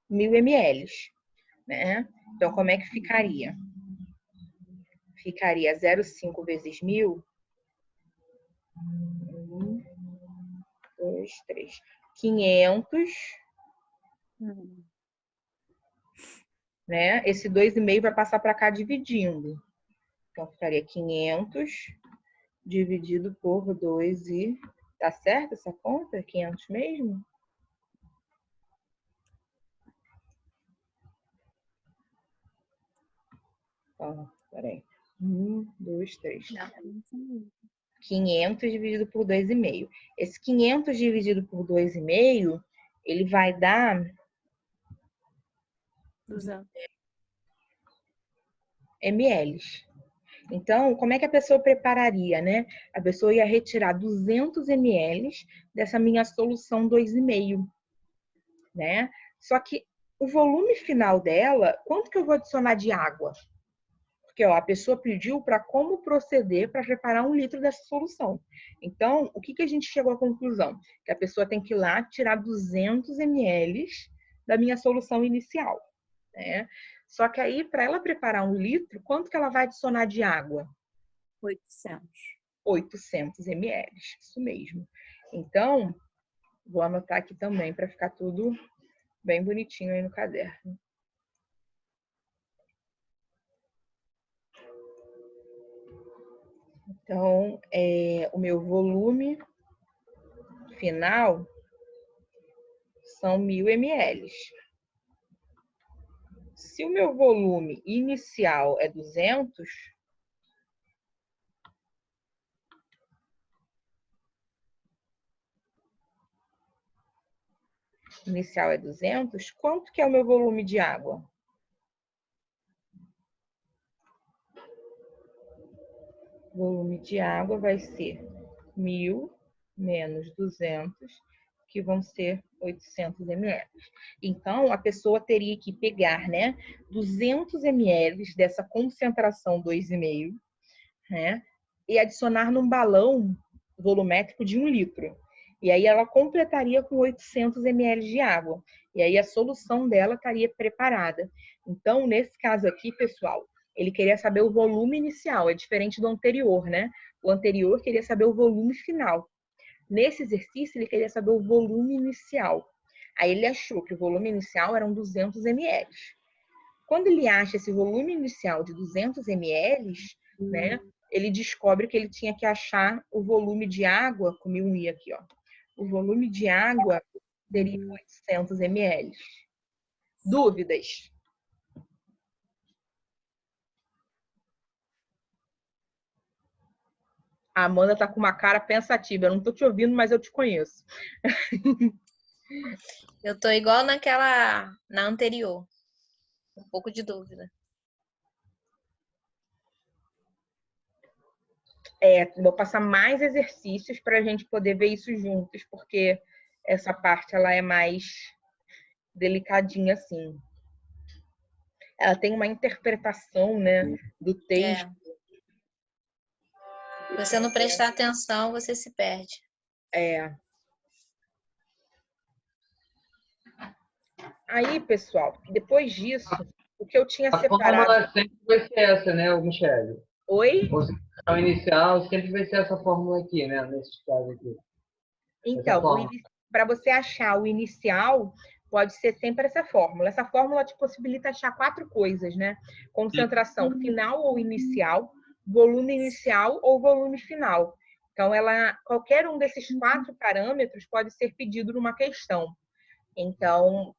1.000 ml, né? Então, como é que ficaria? Ficaria 0,5 vezes 1.000. 1, 2, 3. 500. Né? Esse 2,5 vai passar para cá dividindo. Então, ficaria 500 dividido por 2 e... Tá certo essa conta? 500 mesmo? Ó, peraí. 1, 2, 3. 500 dividido por 2,5. Esse 500 dividido por 2,5, ele vai dar 200 ml. Então, como é que a pessoa prepararia, né? A pessoa ia retirar 200 ml dessa minha solução 2,5, né? Só que o volume final dela, quanto que eu vou adicionar de água? Porque ó, a pessoa pediu para como proceder para preparar 1 litro dessa solução. Então, o que a gente chegou à conclusão? Que a pessoa tem que ir lá tirar 200 ml da minha solução inicial, né? Só que aí, para ela preparar 1 litro, quanto que ela vai adicionar de água? 800. 800 ml, isso mesmo. Então, vou anotar aqui também para ficar tudo bem bonitinho aí no caderno. Então, o meu volume final são 1.000 ml. Se o meu volume inicial é 200, quanto que é o meu volume de água? O volume de água vai ser 1.000 menos 200, que vão ser 800 ml. Então, a pessoa teria que pegar, né, 200 ml dessa concentração 2,5, né, e adicionar num balão volumétrico de 1 litro. E aí ela completaria com 800 ml de água. E aí a solução dela estaria preparada. Então, nesse caso aqui, pessoal, ele queria saber o volume inicial, é diferente do anterior, né? O anterior queria saber o volume final. Nesse exercício, ele queria saber o volume inicial. Aí ele achou que o volume inicial eram 200 ml. Quando ele acha esse volume inicial de 200 ml, né, ele descobre que ele tinha que achar o volume de água, comi um i aqui, ó. O volume de água seria 800 ml. Dúvidas? A Amanda tá com uma cara pensativa. Eu não tô te ouvindo, mas eu te conheço. Eu tô igual na anterior. Um pouco de dúvida. Vou passar mais exercícios para a gente poder ver isso juntos, porque essa parte ela é mais delicadinha assim. Ela tem uma interpretação, né, do texto. Se você não prestar atenção, você se perde. Aí, pessoal, depois disso, O que eu tinha A separado... fórmula sempre vai ser essa, né, Michele? Oi? Concentração inicial sempre vai ser essa fórmula aqui, né? Nesse caso aqui. Então, para você achar o inicial, pode ser sempre essa fórmula. Essa fórmula te possibilita achar 4 coisas, né? Concentração final ou inicial, volume inicial ou volume final. Então, qualquer um desses 4 parâmetros pode ser pedido numa questão. Então,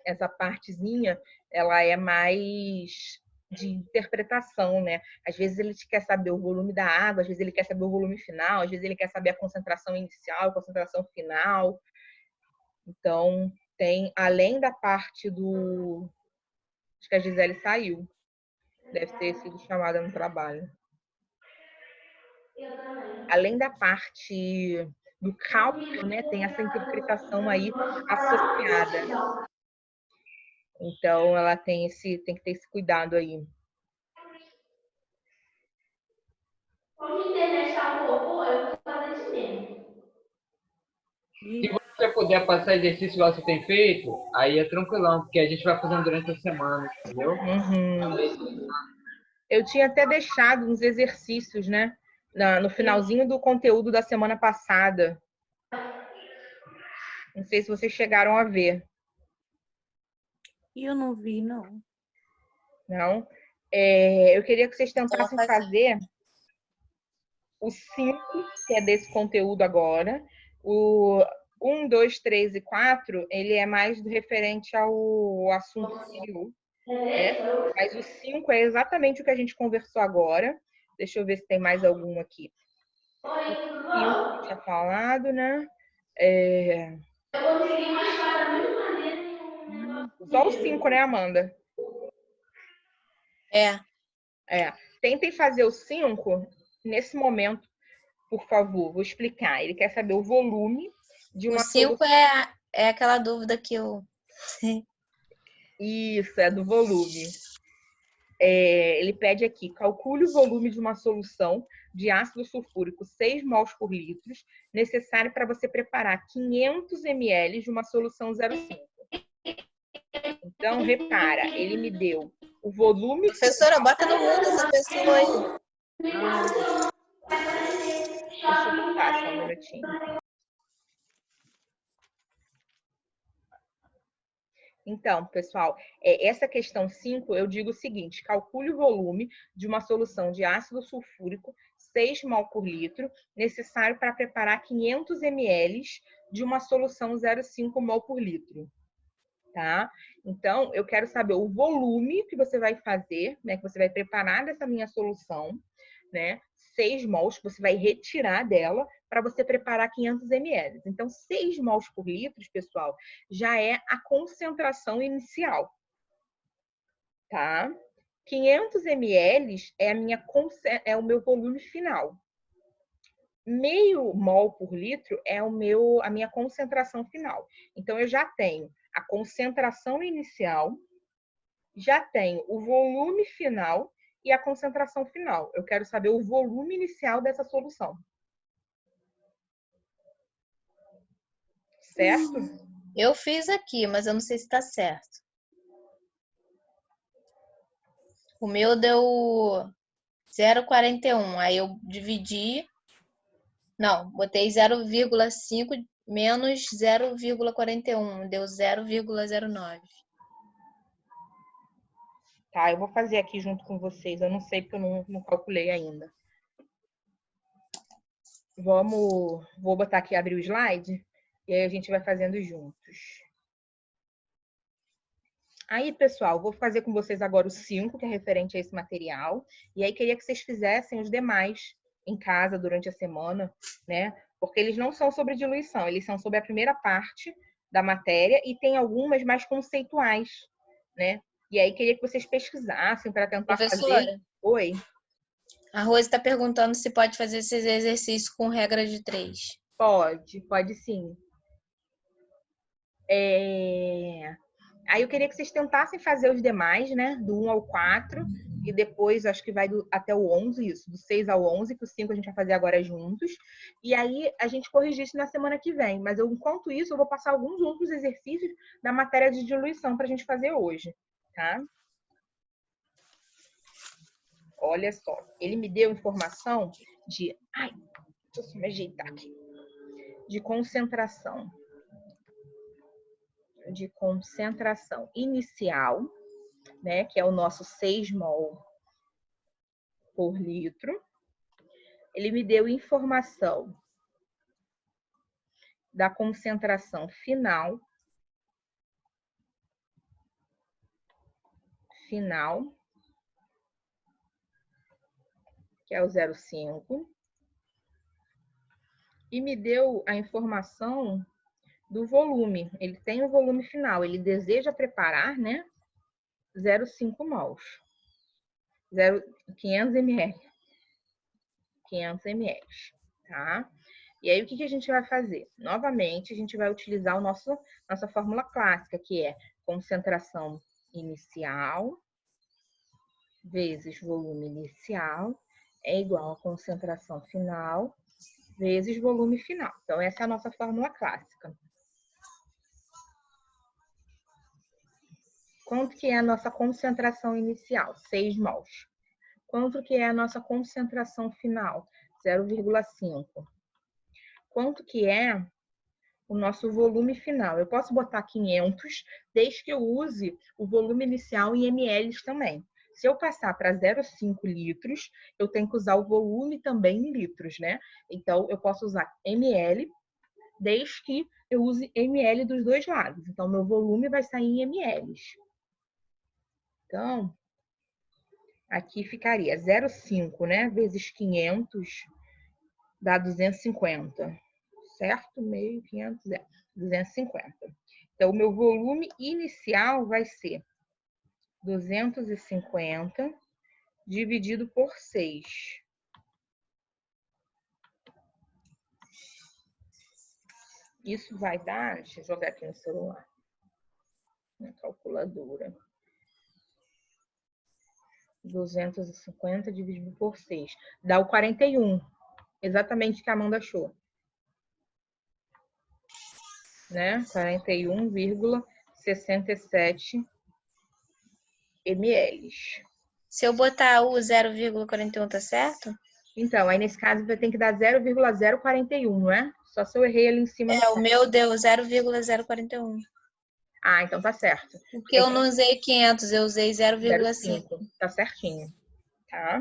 essa partezinha, ela é mais de interpretação, né? Às vezes ele quer saber o volume da água, às vezes ele quer saber o volume final, às vezes ele quer saber a concentração inicial, a concentração final. Então, tem, além da parte do... Acho que a Gisele saiu. Deve ter sido chamada no trabalho. Além da parte do cálculo, né? Tem essa interpretação aí associada. Então, ela tem que ter esse cuidado aí. Como a internet está um pouco, eu vou fazer isso mesmo. Se você puder passar exercício igual você tem feito, aí é tranquilão, porque a gente vai fazendo durante a semana, entendeu? Eu tinha até deixado uns exercícios, né? No finalzinho do conteúdo da semana passada. Não sei se vocês chegaram a ver. Eu não vi, não. Não? Eu queria que vocês tentassem fazer o 5, que é desse conteúdo agora. O 1, 2, 3 e 4, ele é mais referente ao assunto anterior, né? Mas o 5 é exatamente o que a gente conversou agora. Deixa eu ver se tem mais algum aqui. O 5 que eu tinha falado, né? Eu consegui uma espada muito maneira. Só o 5, né, Amanda? Tentem fazer o 5 nesse momento, por favor. Vou explicar. Ele quer saber o volume de uma solução. O 5 é aquela dúvida que eu... Isso, é do volume. Ele pede aqui, calcule o volume de uma solução de ácido sulfúrico 6 mols por litro, necessário para você preparar 500 ml de uma solução 0,5. Então, repara, ele me deu o volume... Professora, bota no mundo essa pessoa aí. Deixa eu botar só um minutinho. Então, pessoal, essa questão 5, eu digo o seguinte, calcule o volume de uma solução de ácido sulfúrico 6 mol por litro, necessário para preparar 500 ml de uma solução 0,5 mol por litro. Tá? Então, eu quero saber o volume que você vai fazer, né, que você vai preparar dessa minha solução, né? 6 mols que você vai retirar dela para você preparar 500 ml. Então, 6 mols por litro, pessoal, já é a concentração inicial. Tá? 500 ml é o meu volume final. Meio mol por litro é a minha concentração final. Então, eu já tenho a concentração inicial, já tenho o volume final e a concentração final. Eu quero saber o volume inicial dessa solução. Certo? Eu fiz aqui, mas eu não sei se está certo. O meu deu 0,41. Aí eu dividi... Não, botei 0,5 menos 0,41. Deu 0,09. Tá, eu vou fazer aqui junto com vocês. Eu não sei porque eu não calculei ainda. Vou botar aqui, abrir o slide, e aí a gente vai fazendo juntos. Aí, pessoal, vou fazer com vocês agora o 5, que é referente a esse material. E aí, queria que vocês fizessem os demais em casa durante a semana, né? Porque eles não são sobre diluição, eles são sobre a primeira parte da matéria e tem algumas mais conceituais, né? E aí, queria que vocês pesquisassem para tentar fazer... Oi? A Rose está perguntando se pode fazer esses exercícios com regra de 3. Pode sim. Aí eu queria que vocês tentassem fazer os demais, né? Do 1 ao 4. E depois, acho que vai até o 11, isso. Do 6 ao 11, que o 5 a gente vai fazer agora juntos. E aí, a gente corrigir isso na semana que vem. Mas enquanto isso, eu vou passar alguns outros exercícios da matéria de diluição para a gente fazer hoje, tá? Olha só. Ele me deu informação de... Ai, deixa eu só me ajeitar aqui. De concentração. De concentração inicial, né, que é o nosso 6 mol por litro. Ele me deu informação da concentração final, que é o 0,5, e me deu a informação do volume. Ele tem o volume final, ele deseja preparar, né, 0,5 mols. 500 ml. 500 ml, tá? E aí, o que a gente vai fazer? Novamente, a gente vai utilizar nossa fórmula clássica, que é concentração inicial vezes volume inicial é igual a concentração final vezes volume final. Então, essa é a nossa fórmula clássica. Quanto que é a nossa concentração inicial? 6 mols. Quanto que é a nossa concentração final? 0,5. Quanto que é o nosso volume final? Eu posso botar 500, desde que eu use o volume inicial em ml também. Se eu passar para 0,5 litros, eu tenho que usar o volume também em litros, né? Então, eu posso usar ml, desde que eu use ml dos dois lados. Então, meu volume vai sair em ml. Então, aqui ficaria 0,5, né? Vezes 500 dá 250. Certo? Meio, 500, 250. Então, o meu volume inicial vai ser 250 dividido por 6. Isso vai dar, deixa eu jogar aqui no celular, na calculadora. 250 dividido por 6. Dá o 41. Exatamente o que a Amanda achou. Né? 41,67 ml. Se eu botar o 0,41, tá certo? Então, aí nesse caso vai ter que dar 0,041, não é? Só se eu errei ali em cima. O meu deu 0,041. Ah, então tá certo. Porque eu não usei 500, eu usei 0,5. Tá certinho, tá?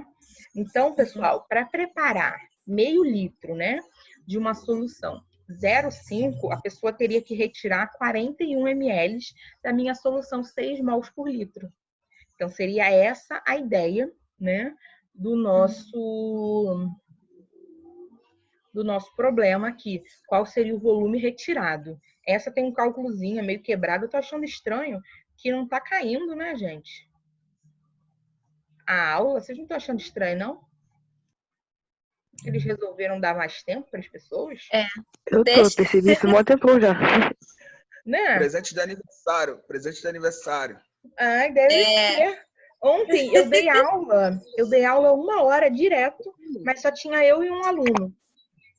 Então, pessoal, para preparar meio litro, né, de uma solução 0,5, a pessoa teria que retirar 41 ml da minha solução 6 mols por litro. Então, seria essa a ideia, né, do nosso problema aqui. Qual seria o volume retirado? Essa tem um cálculozinho meio quebrado. Eu tô achando estranho que não tá caindo, né, gente? A aula, vocês não estão achando estranho, não? Eles resolveram dar mais tempo para as pessoas? Eu percebi isso há muito tempo já. Né? Presente de aniversário. Ai, deve ser. Ontem eu dei aula 1 hora direto, mas só tinha eu e um aluno.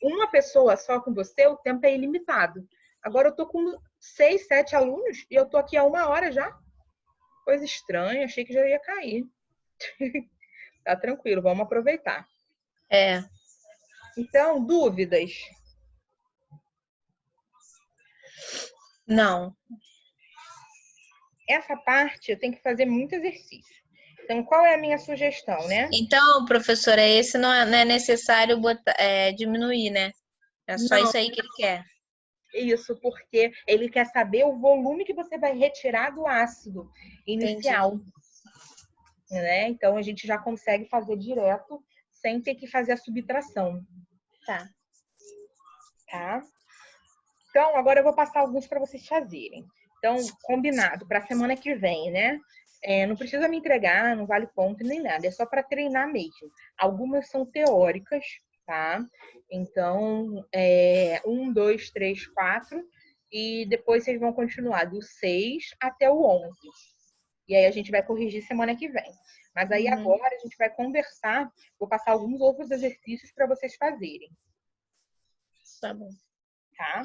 Uma pessoa só com você, o tempo é ilimitado. Agora eu tô com 6, 7 alunos e eu tô aqui há 1 hora já. Coisa estranha, achei que já ia cair. Tá tranquilo, vamos aproveitar. Então, dúvidas? Não. Essa parte eu tenho que fazer muito exercício. Então, qual é a minha sugestão, né? Então, professora, esse não é necessário diminuir, né? É só isso aí que ele quer. Isso, porque ele quer saber o volume que você vai retirar do ácido inicial. Né? Então, a gente já consegue fazer direto, sem ter que fazer a subtração. Tá. Então, agora eu vou passar alguns para vocês fazerem. Então, combinado, para a semana que vem, né? Não precisa me entregar, não vale ponto nem nada, é só para treinar mesmo. Algumas são teóricas, tá? Então, 1, 2, 3, 4 e depois vocês vão continuar do 6 até o 11. E aí a gente vai corrigir semana que vem. Mas aí agora a gente vai conversar, vou passar alguns outros exercícios para vocês fazerem. Tá bom. Tá?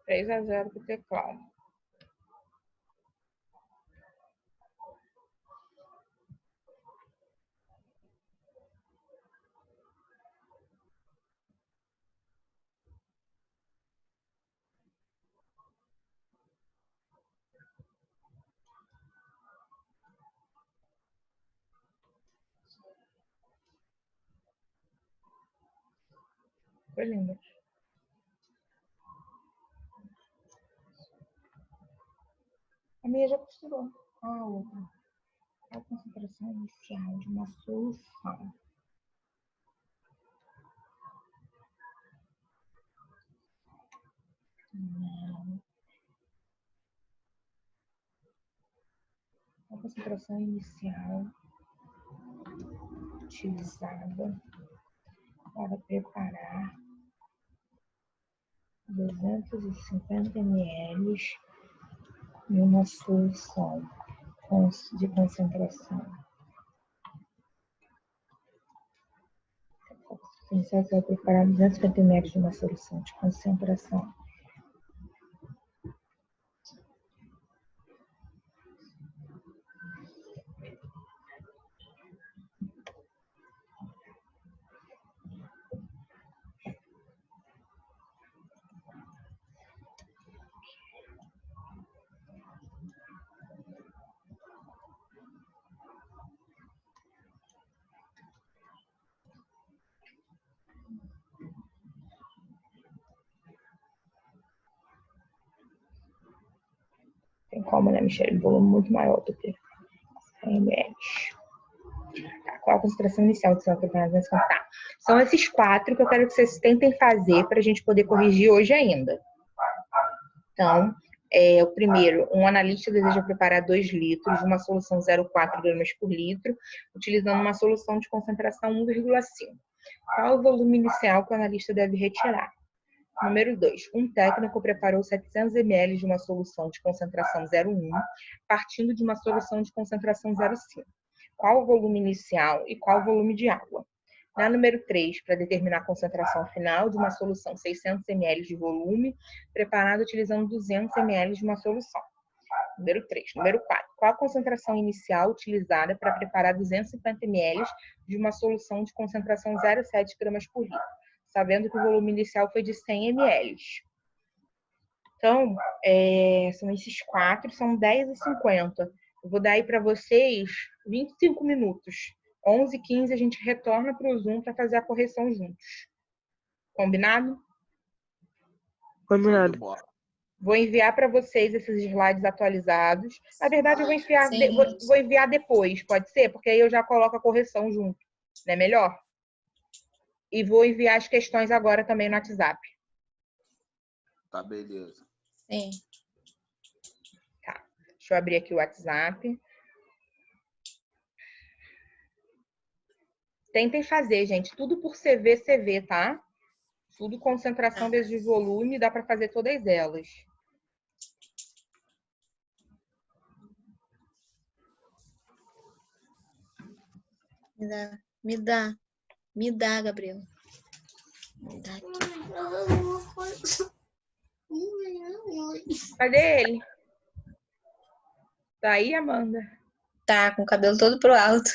Três a 0 pro teclado. Foi lindo. A minha já costurou. A outra. A concentração inicial de uma solução. Não. A concentração inicial utilizada para preparar 250 ml de uma solução de concentração. Inicial vai preparar 250 ml de uma solução de concentração. Tem como, né, Michelle? Volume muito maior do que 100 ml. Qual a concentração inicial que você vai preparar? Tá. São esses 4 que eu quero que vocês tentem fazer para a gente poder corrigir hoje ainda. Então, o primeiro, um analista deseja preparar 2 litros de uma solução 0,4 gramas por litro, utilizando uma solução de concentração 1,5. Qual o volume inicial que o analista deve retirar? Número 2. Um técnico preparou 700 ml de uma solução de concentração 0,1, partindo de uma solução de concentração 0,5. Qual o volume inicial e qual o volume de água? Na número 3, para determinar a concentração final de uma solução 600 ml de volume, preparada utilizando 200 ml de uma solução. Número 3. Número 4. Qual a concentração inicial utilizada para preparar 250 ml de uma solução de concentração 0,7 gramas por litro? Sabendo que o volume inicial foi de 100 ml. Então, são esses 4, são 10h50. Eu vou dar aí para vocês 25 minutos. 11h15 a gente retorna para o Zoom para fazer a correção juntos. Combinado? Combinado. Vou enviar para vocês esses slides atualizados. Na verdade, eu vou enviar, vou enviar depois, pode ser? Porque aí eu já coloco a correção junto. Não é melhor? E vou enviar as questões agora também no WhatsApp. Tá, beleza. Sim. Tá. Deixa eu abrir aqui o WhatsApp. Tentem fazer, gente. Tudo por CV, tá? Tudo concentração vezes volume. Dá para fazer todas elas. Me dá, Gabriel. Me dá aqui. Cadê ele? Tá aí, Amanda? Tá, com o cabelo todo pro alto.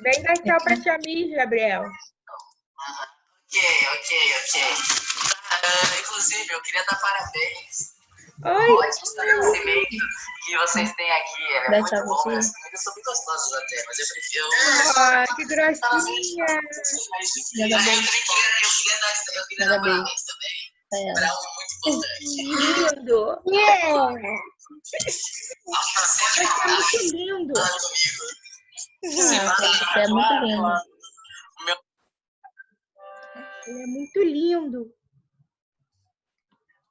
Vem dar tchau pra tia Mir, Gabriel. Ok. Inclusive, eu queria dar parabéns. Oi. Ótimo estabelecimento que vocês têm aqui. É muito bom. As comidas são bem gostosas até, mas eu prefiro... Que grossinha. Eu queria dar parabéns também. Para algo muito importante. Lindo. Você é muito lindo. Você é muito lindo. Ele é muito lindo.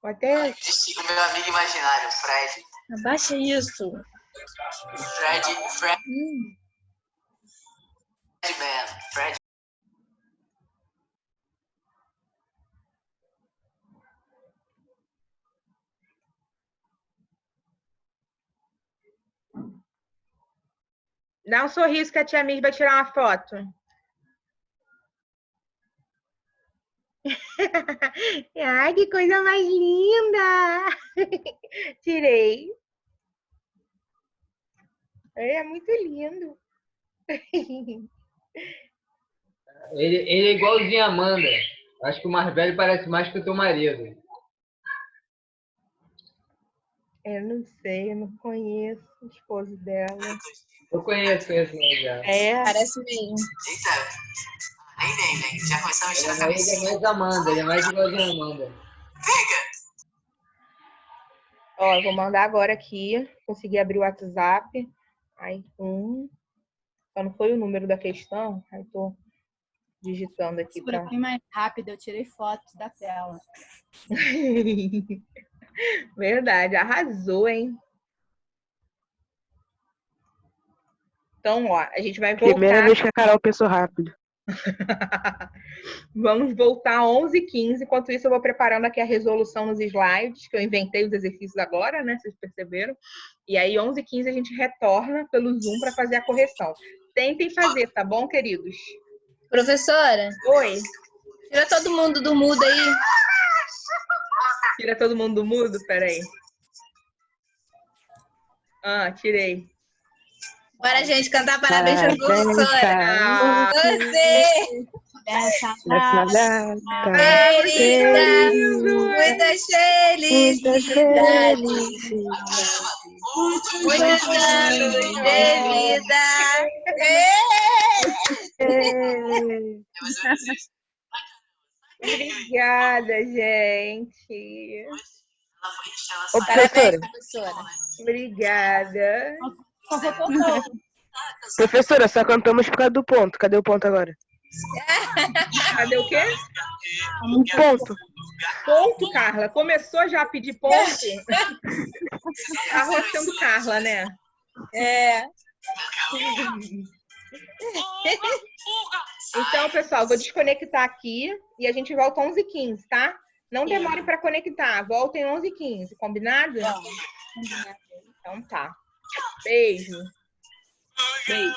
Até... O meu amigo imaginário, Fred. Abaixa isso. Fred. Fred. Dá um sorriso que a tia Mir vai tirar uma foto. Ai, que coisa mais linda! Tirei. É muito lindo. Ele é igualzinho a Amanda. Acho que o mais velho parece mais que o teu marido. Eu não sei, eu não conheço o esposo dela. Eu conheço esse já. Parece mesmo. Eita. Nem. Já começou a mexer na cabeça. Ele é mais Amanda, ele é mais igualzinho a Amanda. Pega! Ó, eu vou mandar agora aqui. Consegui abrir o WhatsApp. Aí, só não foi o número da questão. Aí tô digitando aqui para bem mais rápido, eu tirei fotos da tela. Verdade, arrasou, hein? Então, ó, a gente vai Primeira voltar. vez que a Carol pensou rápido. Vamos voltar 11h15. Enquanto isso, eu vou preparando aqui a resolução nos slides, que eu inventei os exercícios agora, né? Vocês perceberam? E aí, 11h15, a gente retorna pelo Zoom para fazer a correção. Tentem fazer, tá bom, queridos? Professora, Oi. tira todo mundo do mudo aí. Tira todo mundo do mudo? Peraí. Ah, tirei. Bora, gente, cantar parabéns pra professora. Ah, Você, Nessa Nessa data, data querida, feliz, muitas muitas felicidades, felicidades. muitos anos de vida. obrigada, gente. Ô, Parabéns, professora. professora. Obrigada. só faltou não. Professora, só cantamos por causa do ponto. Cadê o ponto agora? Cadê o quê? Um ponto. Ponto, Carla. Começou já a pedir ponto? Carla sendo Carla, né? É. Então, pessoal, vou desconectar aqui e a gente volta 11h15, tá? Não demore para conectar. Voltem 11h15, combinado? Então tá. Beijo. Beijo.